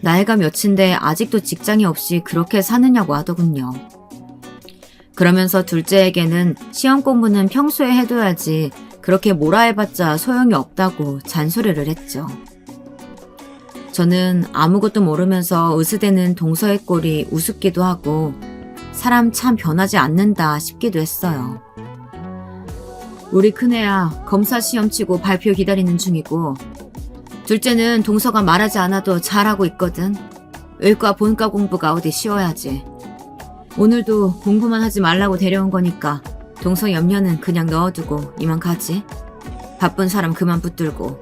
나이가 몇인데 아직도 직장이 없이 그렇게 사느냐고 하더군요. 그러면서 둘째에게는 시험 공부는 평소에 해둬야지 그렇게 뭐라 해봤자 소용이 없다고 잔소리를 했죠. 저는 아무것도 모르면서 으스대는 동서의 꼴이 우습기도 하고 사람 참 변하지 않는다 싶기도 했어요. 우리 큰애야 검사 시험 치고 발표 기다리는 중이고 둘째는 동서가 말하지 않아도 잘하고 있거든. 의과 본과 공부가 어디 쉬워야지. 오늘도 공부만 하지 말라고 데려온 거니까 동서 염려는 그냥 넣어두고 이만 가지. 바쁜 사람 그만 붙들고.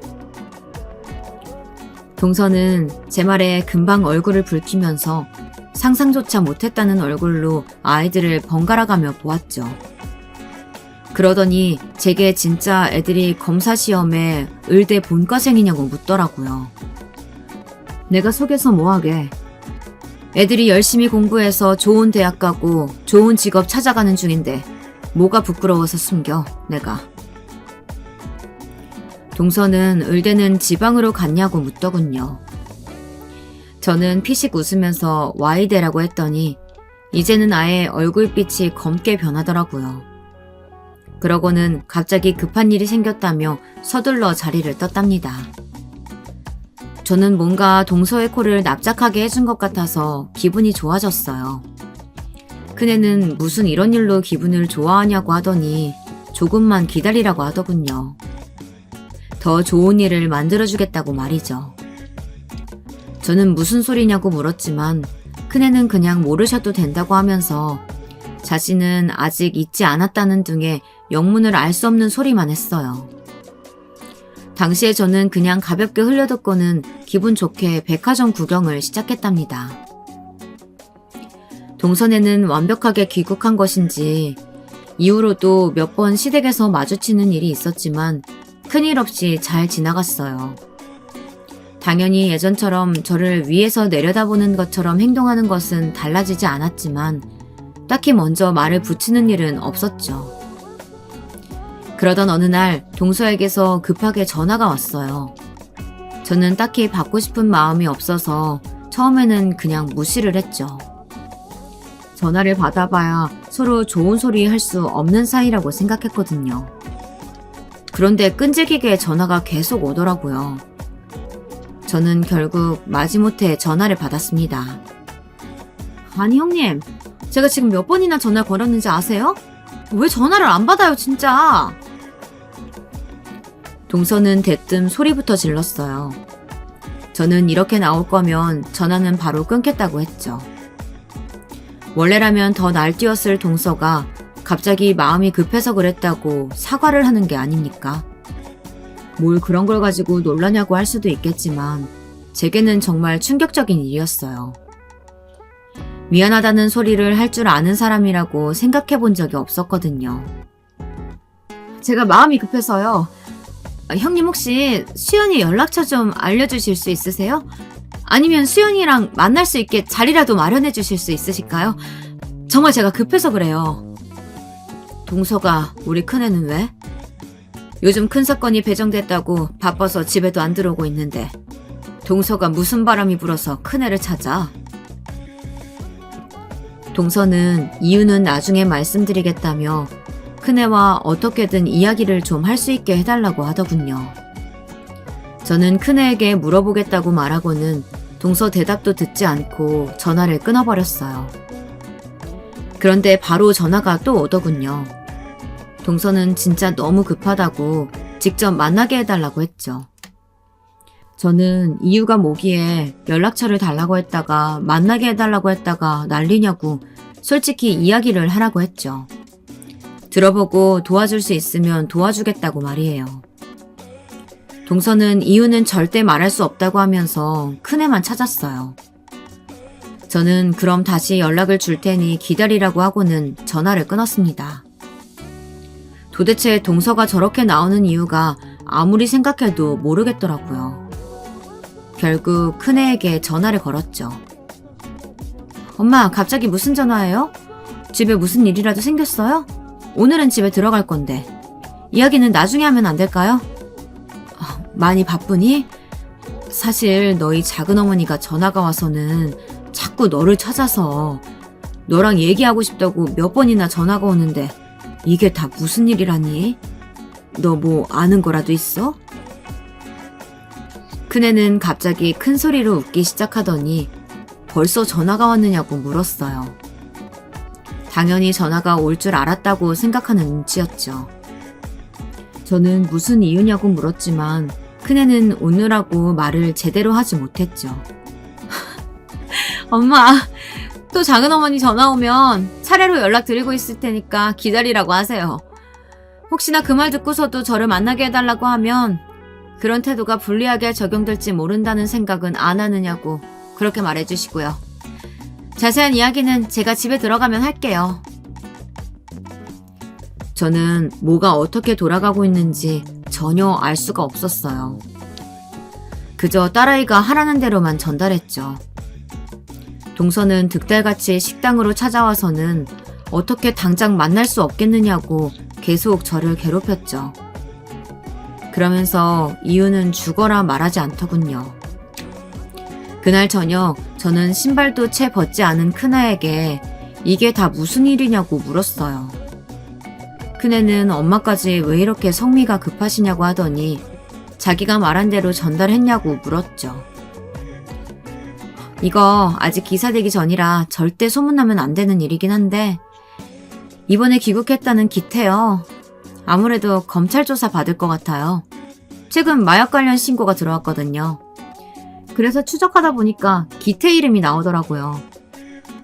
동서는 제 말에 금방 얼굴을 붉히면서 상상조차 못했다는 얼굴로 아이들을 번갈아가며 보았죠. 그러더니 제게 진짜 애들이 검사 시험에 의대 본과생이냐고 묻더라고요. 내가 속여서 뭐하게. 애들이 열심히 공부해서 좋은 대학 가고 좋은 직업 찾아가는 중인데 뭐가 부끄러워서 숨겨, 내가. 동서는 의대는 지방으로 갔냐고 묻더군요. 저는 피식 웃으면서 Y대라고 했더니 이제는 아예 얼굴빛이 검게 변하더라고요. 그러고는 갑자기 급한 일이 생겼다며 서둘러 자리를 떴답니다. 저는 뭔가 동서의 코를 납작하게 해준 것 같아서 기분이 좋아졌어요. 큰애는 무슨 이런 일로 기분을 좋아하냐고 하더니 조금만 기다리라고 하더군요. 더 좋은 일을 만들어주겠다고 말이죠. 저는 무슨 소리냐고 물었지만 큰애는 그냥 모르셔도 된다고 하면서 자신은 아직 잊지 않았다는 등의 영문을 알 수 없는 소리만 했어요. 당시에 저는 그냥 가볍게 흘려듣고는 기분 좋게 백화점 구경을 시작했답니다. 동선에는 완벽하게 귀국한 것인지 이후로도 몇 번 시댁에서 마주치는 일이 있었지만 큰일 없이 잘 지나갔어요. 당연히 예전처럼 저를 위에서 내려다보는 것처럼 행동하는 것은 달라지지 않았지만 딱히 먼저 말을 붙이는 일은 없었죠. 그러던 어느 날 동서에게서 급하게 전화가 왔어요. 저는 딱히 받고 싶은 마음이 없어서 처음에는 그냥 무시를 했죠. 전화를 받아봐야 서로 좋은 소리 할 수 없는 사이라고 생각했거든요. 그런데 끈질기게 전화가 계속 오더라고요. 저는 결국 마지못해 전화를 받았습니다. 아니 형님, 제가 지금 몇 번이나 전화를 걸었는지 아세요? 왜 전화를 안 받아요 진짜? 동서는 대뜸 소리부터 질렀어요. 저는 이렇게 나올 거면 전화는 바로 끊겠다고 했죠. 원래라면 더 날뛰었을 동서가 갑자기 마음이 급해서 그랬다고 사과를 하는 게 아닙니까? 뭘 그런 걸 가지고 놀라냐고 할 수도 있겠지만 제게는 정말 충격적인 일이었어요. 미안하다는 소리를 할 줄 아는 사람이라고 생각해 본 적이 없었거든요. 제가 마음이 급해서요. 형님 혹시 수연이 연락처 좀 알려주실 수 있으세요? 아니면 수연이랑 만날 수 있게 자리라도 마련해 주실 수 있으실까요? 정말 제가 급해서 그래요. 동서가 우리 큰애는 왜? 요즘 큰 사건이 배정됐다고 바빠서 집에도 안 들어오고 있는데 동서가 무슨 바람이 불어서 큰애를 찾아? 동서는 이유는 나중에 말씀드리겠다며 큰애와 어떻게든 이야기를 좀 할 수 있게 해달라고 하더군요. 저는 큰애에게 물어보겠다고 말하고는 동서 대답도 듣지 않고 전화를 끊어버렸어요. 그런데 바로 전화가 또 오더군요. 동서는 진짜 너무 급하다고 직접 만나게 해달라고 했죠. 저는 이유가 뭐기에 연락처를 달라고 했다가 만나게 해달라고 했다가 난리냐고 솔직히 이야기를 하라고 했죠. 들어보고 도와줄 수 있으면 도와주겠다고 말이에요. 동서는 이유는 절대 말할 수 없다고 하면서 큰애만 찾았어요. 저는 그럼 다시 연락을 줄 테니 기다리라고 하고는 전화를 끊었습니다. 도대체 동서가 저렇게 나오는 이유가 아무리 생각해도 모르겠더라고요. 결국 큰애에게 전화를 걸었죠. 엄마, 갑자기 무슨 전화예요? 집에 무슨 일이라도 생겼어요? 오늘은 집에 들어갈 건데. 이야기는 나중에 하면 안 될까요? 많이 바쁘니? 사실 너희 작은어머니가 전화가 와서는 자꾸 너를 찾아서 너랑 얘기하고 싶다고 몇 번이나 전화가 오는데 이게 다 무슨 일이라니? 너 뭐 아는 거라도 있어? 큰애는 갑자기 큰 소리로 웃기 시작하더니 벌써 전화가 왔느냐고 물었어요. 당연히 전화가 올 줄 알았다고 생각하는 눈치였죠. 저는 무슨 이유냐고 물었지만 큰애는 오느라고 말을 제대로 하지 못했죠. 엄마, 또 작은어머니 전화 오면 차례로 연락드리고 있을 테니까 기다리라고 하세요. 혹시나 그 말 듣고서도 저를 만나게 해달라고 하면 그런 태도가 불리하게 적용될지 모른다는 생각은 안 하느냐고 그렇게 말해주시고요. 자세한 이야기는 제가 집에 들어가면 할게요. 저는 뭐가 어떻게 돌아가고 있는지 전혀 알 수가 없었어요. 그저 딸아이가 하라는 대로만 전달했죠. 동서는 득달같이 식당으로 찾아와서는 어떻게 당장 만날 수 없겠느냐고 계속 저를 괴롭혔죠. 그러면서 이유는 죽어라 말하지 않더군요. 그날 저녁 저는 신발도 채 벗지 않은 큰아에게 이게 다 무슨 일이냐고 물었어요. 큰애는 엄마까지 왜 이렇게 성미가 급하시냐고 하더니 자기가 말한 대로 전달했냐고 물었죠. 이거 아직 기사되기 전이라 절대 소문나면 안 되는 일이긴 한데 이번에 귀국했다는 기태요. 아무래도 검찰 조사 받을 것 같아요. 최근 마약 관련 신고가 들어왔거든요. 그래서 추적하다 보니까 기태 이름이 나오더라고요.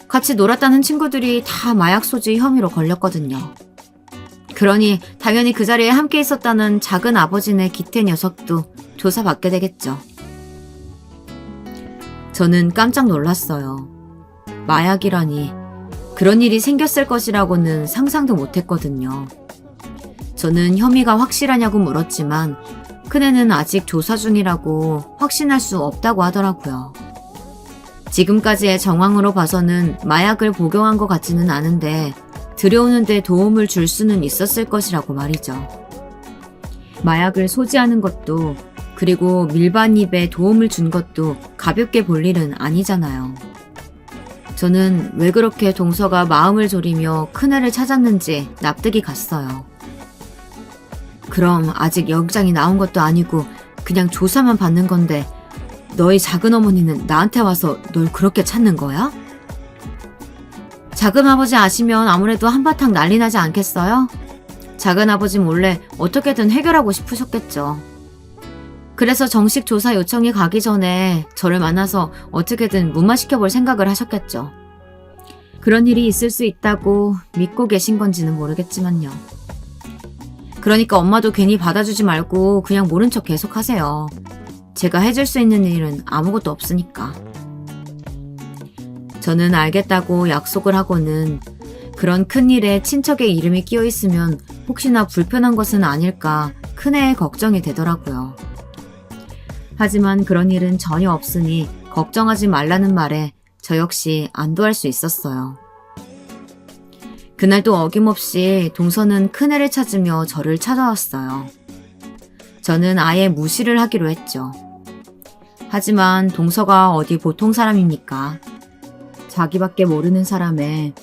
같이 놀았다는 친구들이 다 마약 소지 혐의로 걸렸거든요. 그러니 당연히 그 자리에 함께 있었다는 작은 아버지네 기태 녀석도 조사받게 되겠죠. 저는 깜짝 놀랐어요. 마약이라니 그런 일이 생겼을 것이라고는 상상도 못했거든요. 저는 혐의가 확실하냐고 물었지만 큰애는 아직 조사 중이라고 확신할 수 없다고 하더라고요. 지금까지의 정황으로 봐서는 마약을 복용한 것 같지는 않은데 들여오는 데 도움을 줄 수는 있었을 것이라고 말이죠. 마약을 소지하는 것도 그리고 밀반입에 도움을 준 것도 가볍게 볼 일은 아니잖아요. 저는 왜 그렇게 동서가 마음을 졸이며 큰애를 찾았는지 납득이 갔어요. 그럼 아직 영장이 나온 것도 아니고 그냥 조사만 받는 건데 너희 작은어머니는 나한테 와서 널 그렇게 찾는 거야? 작은아버지 아시면 아무래도 한바탕 난리 나지 않겠어요? 작은아버지 몰래 어떻게든 해결하고 싶으셨겠죠. 그래서 정식 조사 요청이 가기 전에 저를 만나서 어떻게든 무마시켜볼 생각을 하셨겠죠. 그런 일이 있을 수 있다고 믿고 계신 건지는 모르겠지만요. 그러니까 엄마도 괜히 받아주지 말고 그냥 모른 척 계속하세요. 제가 해줄 수 있는 일은 아무것도 없으니까. 저는 알겠다고 약속을 하고는 그런 큰일에 친척의 이름이 끼어 있으면 혹시나 불편한 것은 아닐까 큰애의 걱정이 되더라고요. 하지만 그런 일은 전혀 없으니 걱정하지 말라는 말에 저 역시 안도할 수 있었어요. 그날도 어김없이 동서는 큰애를 찾으며 저를 찾아왔어요. 저는 아예 무시를 하기로 했죠. 하지만 동서가 어디 보통 사람입니까? 자기밖에 모르는 사람에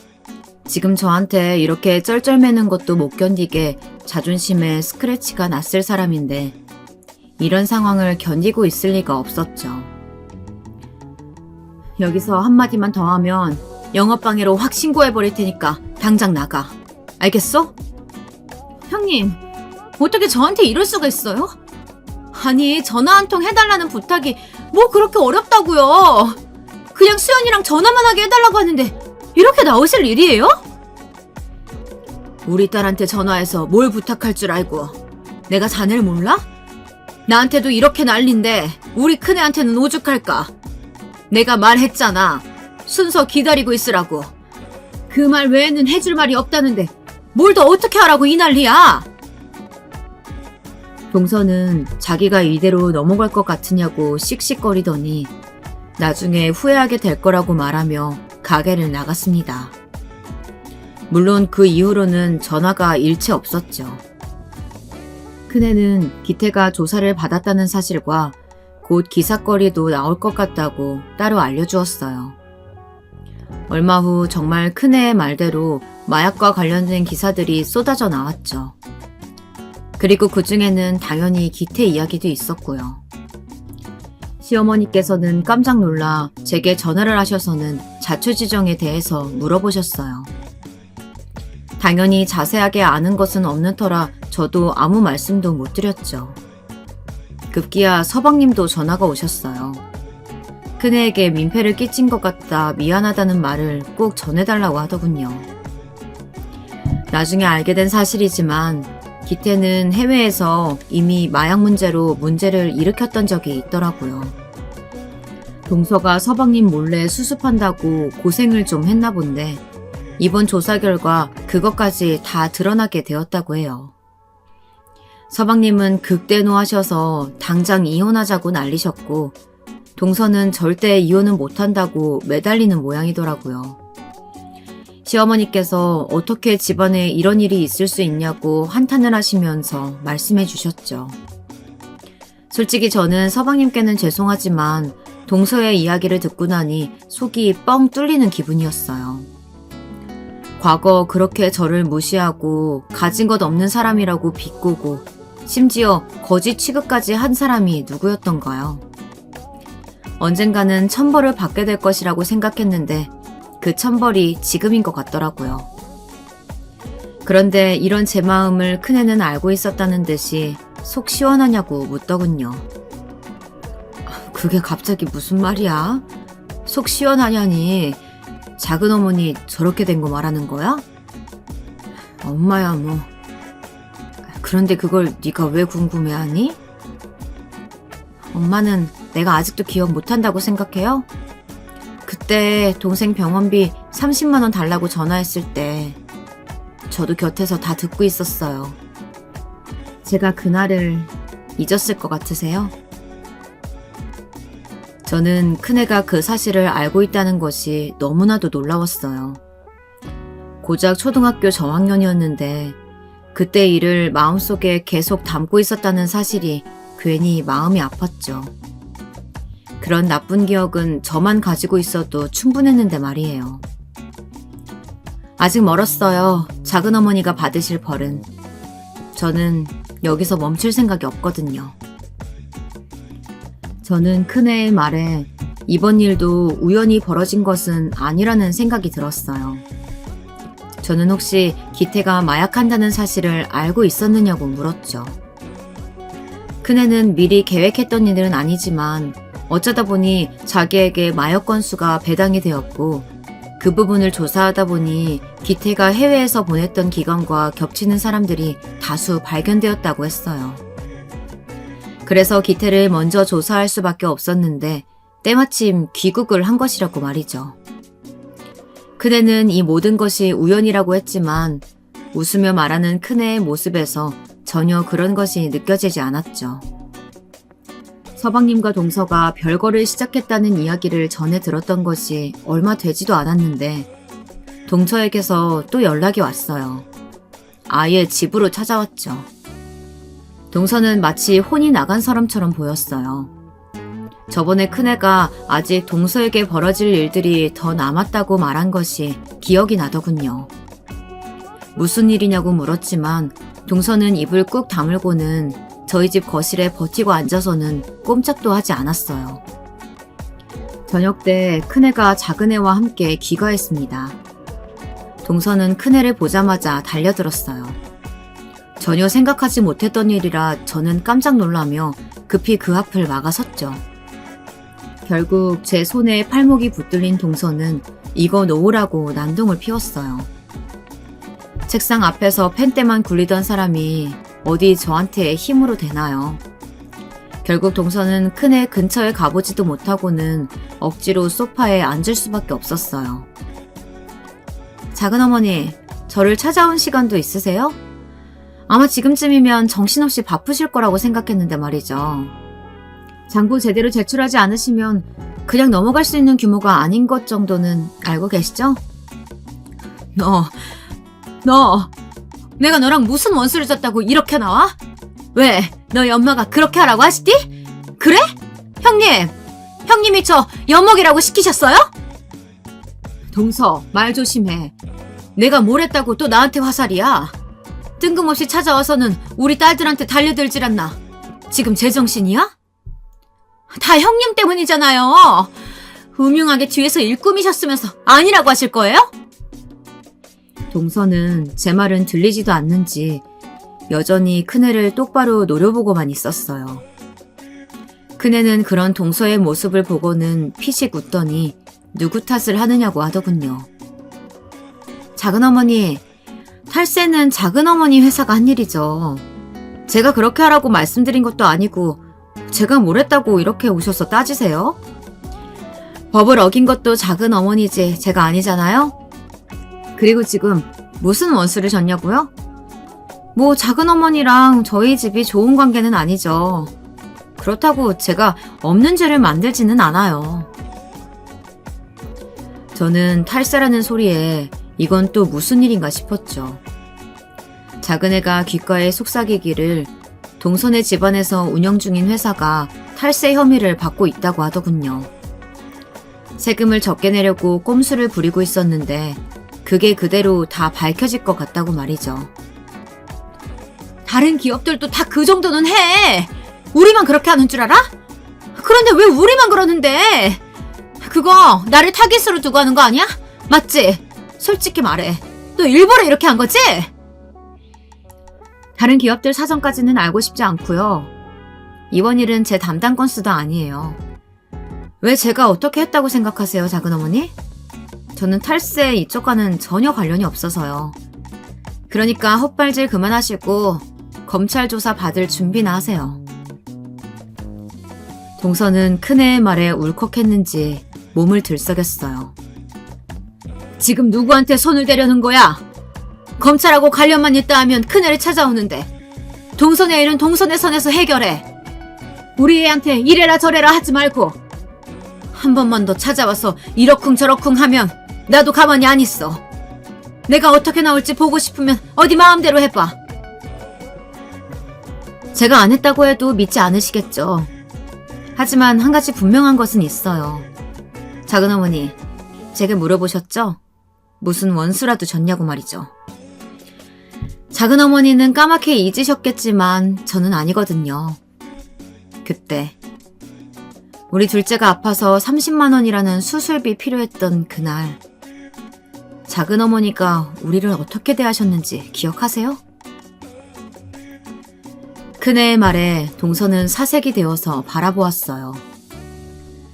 지금 저한테 이렇게 쩔쩔매는 것도 못 견디게 자존심에 스크래치가 났을 사람인데 이런 상황을 견디고 있을 리가 없었죠. 여기서 한마디만 더 하면 영업방해로 확 신고해버릴 테니까 당장 나가. 알겠어? 형님, 어떻게 저한테 이럴 수가 있어요? 아니, 전화 한 통 해달라는 부탁이 뭐 그렇게 어렵다고요. 그냥 수연이랑 전화만 하게 해달라고 하는데 이렇게 나오실 일이에요? 우리 딸한테 전화해서 뭘 부탁할 줄 알고 내가 자네를 몰라? 나한테도 이렇게 난린데 우리 큰애한테는 오죽할까? 내가 말했잖아. 순서 기다리고 있으라고. 그 말 외에는 해줄 말이 없다는데 뭘 더 어떻게 하라고 이 난리야? 동서는 자기가 이대로 넘어갈 것 같으냐고 씩씩거리더니 나중에 후회하게 될 거라고 말하며 가게를 나갔습니다. 물론 그 이후로는 전화가 일체 없었죠. 큰애는 기태가 조사를 받았다는 사실과 곧 기사거리도 나올 것 같다고 따로 알려주었어요. 얼마 후 정말 큰애의 말대로 마약과 관련된 기사들이 쏟아져 나왔죠. 그리고 그 중에는 당연히 기태 이야기도 있었고요. 시어머니께서는 깜짝 놀라 제게 전화를 하셔서는 자초지종에 대해서 물어보셨어요. 당연히 자세하게 아는 것은 없는 터라 저도 아무 말씀도 못 드렸죠. 급기야 서방님도 전화가 오셨어요. 큰애에게 민폐를 끼친 것 같다 미안하다는 말을 꼭 전해달라고 하더군요. 나중에 알게 된 사실이지만 기태는 해외에서 이미 마약 문제로 문제를 일으켰던 적이 있더라고요. 동서가 서방님 몰래 수습한다고 고생을 좀 했나 본데 이번 조사 결과 그것까지 다 드러나게 되었다고 해요. 서방님은 극대노하셔서 당장 이혼하자고 난리셨고 동서는 절대 이혼은 못한다고 매달리는 모양이더라고요. 시어머니께서 어떻게 집안에 이런 일이 있을 수 있냐고 한탄을 하시면서 말씀해 주셨죠. 솔직히 저는 서방님께는 죄송하지만 동서의 이야기를 듣고 나니 속이 뻥 뚫리는 기분이었어요. 과거 그렇게 저를 무시하고 가진 것 없는 사람이라고 비꼬고 심지어 거짓 취급까지 한 사람이 누구였던가요? 언젠가는 천벌을 받게 될 것이라고 생각했는데 그 천벌이 지금인 것 같더라고요. 그런데 이런 제 마음을 큰애는 알고 있었다는 듯이 속 시원하냐고 묻더군요. 그게 갑자기 무슨 말이야? 속 시원하냐니 작은 어머니 저렇게 된 거 말하는 거야? 엄마야 뭐. 그런데 그걸 네가 왜 궁금해하니? 엄마는 내가 아직도 기억 못한다고 생각해요? 그때 동생 병원비 30만 원 달라고 전화했을 때 저도 곁에서 다 듣고 있었어요. 제가 그날을 잊었을 것 같으세요? 저는 큰애가 그 사실을 알고 있다는 것이 너무나도 놀라웠어요. 고작 초등학교 저학년이었는데 그때 일을 마음속에 계속 담고 있었다는 사실이 괜히 마음이 아팠죠. 그런 나쁜 기억은 저만 가지고 있어도 충분했는데 말이에요. 아직 멀었어요. 작은 어머니가 받으실 벌은. 저는 여기서 멈출 생각이 없거든요. 저는 큰애의 말에 이번 일도 우연히 벌어진 것은 아니라는 생각이 들었어요. 저는 혹시 기태가 마약한다는 사실을 알고 있었느냐고 물었죠. 큰애는 미리 계획했던 일은 아니지만 어쩌다 보니 자기에게 마약 건수가 배당이 되었고 그 부분을 조사하다 보니 기태가 해외에서 보냈던 기간과 겹치는 사람들이 다수 발견되었다고 했어요. 그래서 기태를 먼저 조사할 수밖에 없었는데 때마침 귀국을 한 것이라고 말이죠. 큰애는 이 모든 것이 우연이라고 했지만 웃으며 말하는 큰애의 모습에서 전혀 그런 것이 느껴지지 않았죠. 서방님과 동서가 별거를 시작했다는 이야기를 전해 들었던 것이 얼마 되지도 않았는데 동서에게서 또 연락이 왔어요. 아예 집으로 찾아왔죠. 동서는 마치 혼이 나간 사람처럼 보였어요. 저번에 큰애가 아직 동서에게 벌어질 일들이 더 남았다고 말한 것이 기억이 나더군요. 무슨 일이냐고 물었지만 동서는 입을 꾹 다물고는 저희 집 거실에 버티고 앉아서는 꼼짝도 하지 않았어요. 저녁 때 큰애가 작은애와 함께 귀가했습니다. 동서는 큰애를 보자마자 달려들었어요. 전혀 생각하지 못했던 일이라 저는 깜짝 놀라며 급히 그 앞을 막아섰죠. 결국 제 손에 팔목이 붙들린 동서는 이거 놓으라고 난동을 피웠어요. 책상 앞에서 펜대만 굴리던 사람이 어디 저한테 힘으로 대나요? 결국 동서는 큰애 근처에 가보지도 못하고는 억지로 소파에 앉을 수밖에 없었어요. 작은어머니, 저를 찾아온 시간도 있으세요? 아마 지금쯤이면 정신없이 바쁘실 거라고 생각했는데 말이죠. 장부 제대로 제출하지 않으시면 그냥 넘어갈 수 있는 규모가 아닌 것 정도는 알고 계시죠? 내가 너랑 무슨 원수를 졌다고 이렇게 나와? 왜? 너희 엄마가 그렇게 하라고 하시디? 그래? 형님이 저 엿먹이라고 시키셨어요? 동서, 말 조심해. 내가 뭘 했다고 또 나한테 화살이야. 뜬금없이 찾아와서는 우리 딸들한테 달려들질 않나. 지금 제정신이야? 다 형님 때문이잖아요. 음흉하게 뒤에서 일 꾸미셨으면서 아니라고 하실 거예요? 동서는 제 말은 들리지도 않는지 여전히 큰애를 똑바로 노려보고만 있었어요. 큰애는 그런 동서의 모습을 보고는 피식 웃더니 누구 탓을 하느냐고 하더군요. 작은어머니, 탈세는 작은어머니 회사가 한 일이죠. 제가 그렇게 하라고 말씀드린 것도 아니고 제가 뭘 했다고 이렇게 오셔서 따지세요? 법을 어긴 것도 작은어머니지 제가 아니잖아요? 그리고 지금 무슨 원수를 졌냐고요? 뭐 작은어머니랑 저희 집이 좋은 관계는 아니죠. 그렇다고 제가 없는 죄를 만들지는 않아요. 저는 탈세라는 소리에 이건 또 무슨 일인가 싶었죠. 작은애가 귓가에 속삭이기를 동서네 집안에서 운영 중인 회사가 탈세 혐의를 받고 있다고 하더군요. 세금을 적게 내려고 꼼수를 부리고 있었는데 그게 그대로 다 밝혀질 것 같다고 말이죠. 다른 기업들도 다 그 정도는 해. 우리만 그렇게 하는 줄 알아? 그런데 왜 우리만 그러는데? 그거 나를 타깃으로 두고 하는 거 아니야? 맞지? 솔직히 말해. 너 일부러 이렇게 한 거지? 다른 기업들 사정까지는 알고 싶지 않고요. 이번 일은 제 담당 건수도 아니에요. 왜 제가 어떻게 했다고 생각하세요, 작은어머니? 저는 탈세 이쪽과는 전혀 관련이 없어서요. 그러니까 헛발질 그만하시고 검찰 조사 받을 준비나 하세요. 동서는 큰애의 말에 울컥했는지 몸을 들썩였어요. 지금 누구한테 손을 대려는 거야? 검찰하고 관련만 있다 하면 큰애를 찾아오는데 동선의 일은 동선의 선에서 해결해. 우리 애한테 이래라 저래라 하지 말고 한 번만 더 찾아와서 이러쿵저러쿵 하면 나도 가만히 안 있어. 내가 어떻게 나올지 보고 싶으면 어디 마음대로 해봐. 제가 안 했다고 해도 믿지 않으시겠죠. 하지만 한 가지 분명한 것은 있어요. 작은어머니, 제게 물어보셨죠? 무슨 원수라도 졌냐고 말이죠. 작은어머니는 까맣게 잊으셨겠지만 저는 아니거든요. 그때 우리 둘째가 아파서 30만 원이라는 수술비 필요했던 그날 작은어머니가 우리를 어떻게 대하셨는지 기억하세요? 큰애의 말에 동서는 사색이 되어서 바라보았어요.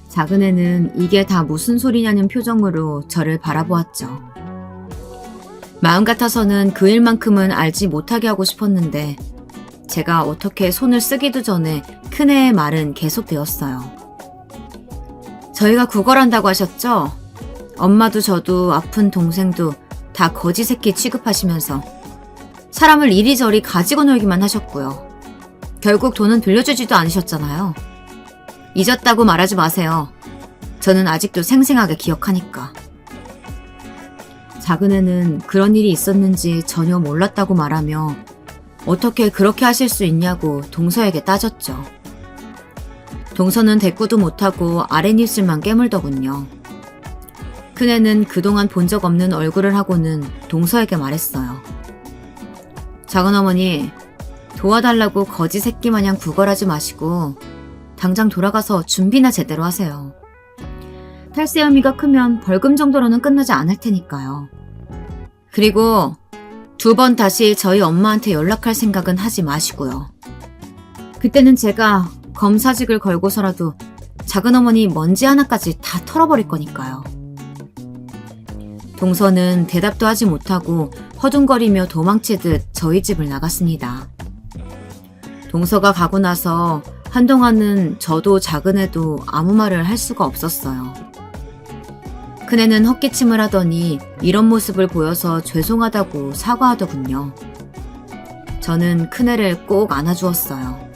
작은애는 이게 다 무슨 소리냐는 표정으로 저를 바라보았죠. 마음 같아서는 그 일만큼은 알지 못하게 하고 싶었는데 제가 어떻게 손을 쓰기도 전에 큰애의 말은 계속되었어요. 저희가 구걸한다고 하셨죠? 엄마도 저도 아픈 동생도 다 거지 새끼 취급하시면서 사람을 이리저리 가지고 놀기만 하셨고요. 결국 돈은 빌려주지도 않으셨잖아요. 잊었다고 말하지 마세요. 저는 아직도 생생하게 기억하니까. 작은애는 그런 일이 있었는지 전혀 몰랐다고 말하며 어떻게 그렇게 하실 수 있냐고 동서에게 따졌죠. 동서는 대꾸도 못하고 아랫입술만 깨물더군요. 큰애는 그동안 본 적 없는 얼굴을 하고는 동서에게 말했어요. 작은어머니, 도와달라고 거지 새끼 마냥 구걸하지 마시고 당장 돌아가서 준비나 제대로 하세요. 탈세 혐의가 크면 벌금 정도로는 끝나지 않을 테니까요. 그리고 2번 다시 저희 엄마한테 연락할 생각은 하지 마시고요. 그때는 제가 검사직을 걸고서라도 작은어머니 먼지 하나까지 다 털어버릴 거니까요. 동서는 대답도 하지 못하고 허둥거리며 도망치듯 저희 집을 나갔습니다. 동서가 가고 나서 한동안은 저도 작은애도 아무 말을 할 수가 없었어요. 큰애는 헛기침을 하더니 이런 모습을 보여서 죄송하다고 사과하더군요. 저는 큰애를 꼭 안아주었어요.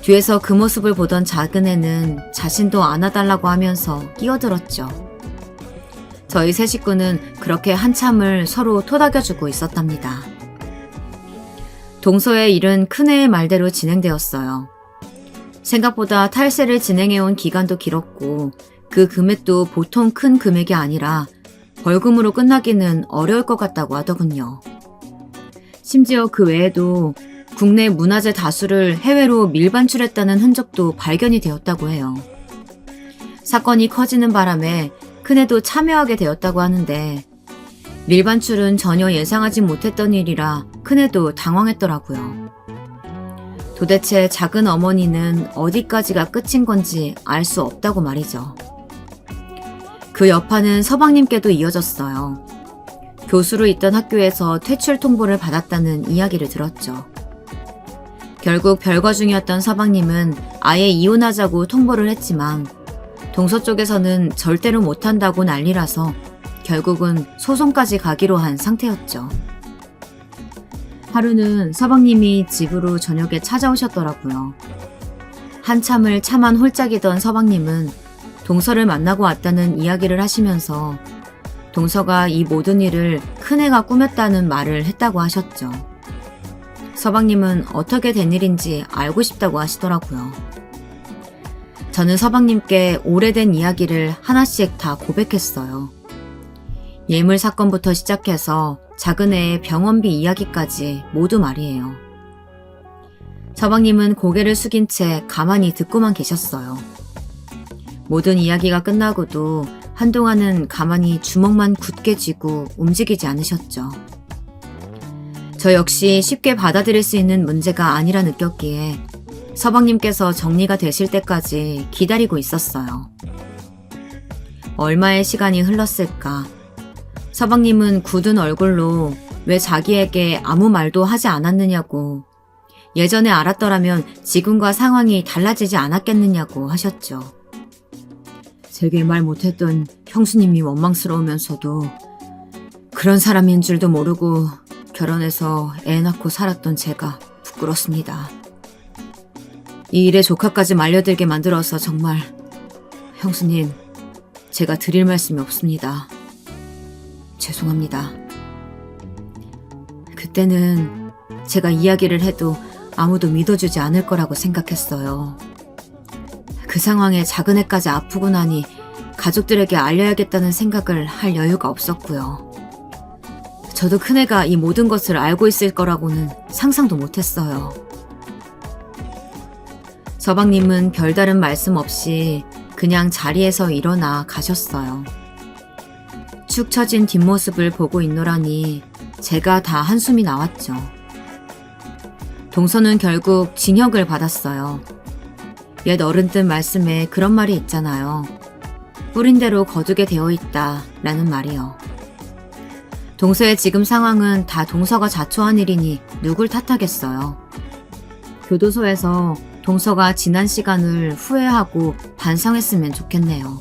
뒤에서 그 모습을 보던 작은애는 자신도 안아달라고 하면서 끼어들었죠. 저희 세 식구는 그렇게 한참을 서로 토닥여주고 있었답니다. 동서의 일은 큰애의 말대로 진행되었어요. 생각보다 탈세를 진행해온 기간도 길었고 그 금액도 보통 큰 금액이 아니라 벌금으로 끝나기는 어려울 것 같다고 하더군요. 심지어 그 외에도 국내 문화재 다수를 해외로 밀반출했다는 흔적도 발견이 되었다고 해요. 사건이 커지는 바람에 큰애도 참여하게 되었다고 하는데 밀반출은 전혀 예상하지 못했던 일이라 큰애도 당황했더라고요. 도대체 작은 어머니는 어디까지가 끝인 건지 알 수 없다고 말이죠. 그 여파는 서방님께도 이어졌어요. 교수로 있던 학교에서 퇴출 통보를 받았다는 이야기를 들었죠. 결국 별거 중이었던 서방님은 아예 이혼하자고 통보를 했지만 동서 쪽에서는 절대로 못한다고 난리라서 결국은 소송까지 가기로 한 상태였죠. 하루는 서방님이 집으로 저녁에 찾아오셨더라고요. 한참을 차만 홀짝이던 서방님은 동서를 만나고 왔다는 이야기를 하시면서 동서가 이 모든 일을 큰애가 꾸몄다는 말을 했다고 하셨죠. 서방님은 어떻게 된 일인지 알고 싶다고 하시더라고요. 저는 서방님께 오래된 이야기를 하나씩 다 고백했어요. 예물 사건부터 시작해서 작은애의 병원비 이야기까지 모두 말이에요. 서방님은 고개를 숙인 채 가만히 듣고만 계셨어요. 모든 이야기가 끝나고도 한동안은 가만히 주먹만 굳게 쥐고 움직이지 않으셨죠. 저 역시 쉽게 받아들일 수 있는 문제가 아니라 느꼈기에 서방님께서 정리가 되실 때까지 기다리고 있었어요. 얼마의 시간이 흘렀을까? 서방님은 굳은 얼굴로 왜 자기에게 아무 말도 하지 않았느냐고, 예전에 알았더라면 지금과 상황이 달라지지 않았겠느냐고 하셨죠. 제게 말 못했던 형수님이 원망스러우면서도 그런 사람인 줄도 모르고 결혼해서 애 낳고 살았던 제가 부끄럽습니다. 이 일에 조카까지 말려들게 만들어서 정말 형수님, 제가 드릴 말씀이 없습니다. 죄송합니다. 그때는 제가 이야기를 해도 아무도 믿어주지 않을 거라고 생각했어요. 그 상황에 작은애까지 아프고 나니 가족들에게 알려야겠다는 생각을 할 여유가 없었고요. 저도 큰애가 이 모든 것을 알고 있을 거라고는 상상도 못했어요. 서방님은 별다른 말씀 없이 그냥 자리에서 일어나 가셨어요. 축 처진 뒷모습을 보고 있노라니 제가 다 한숨이 나왔죠. 동서는 결국 징역을 받았어요. 옛 어른들 말씀에 그런 말이 있잖아요. 뿌린 대로 거두게 되어 있다 라는 말이요. 동서의 지금 상황은 다 동서가 자초한 일이니 누굴 탓하겠어요. 교도소에서 동서가 지난 시간을 후회하고 반성했으면 좋겠네요.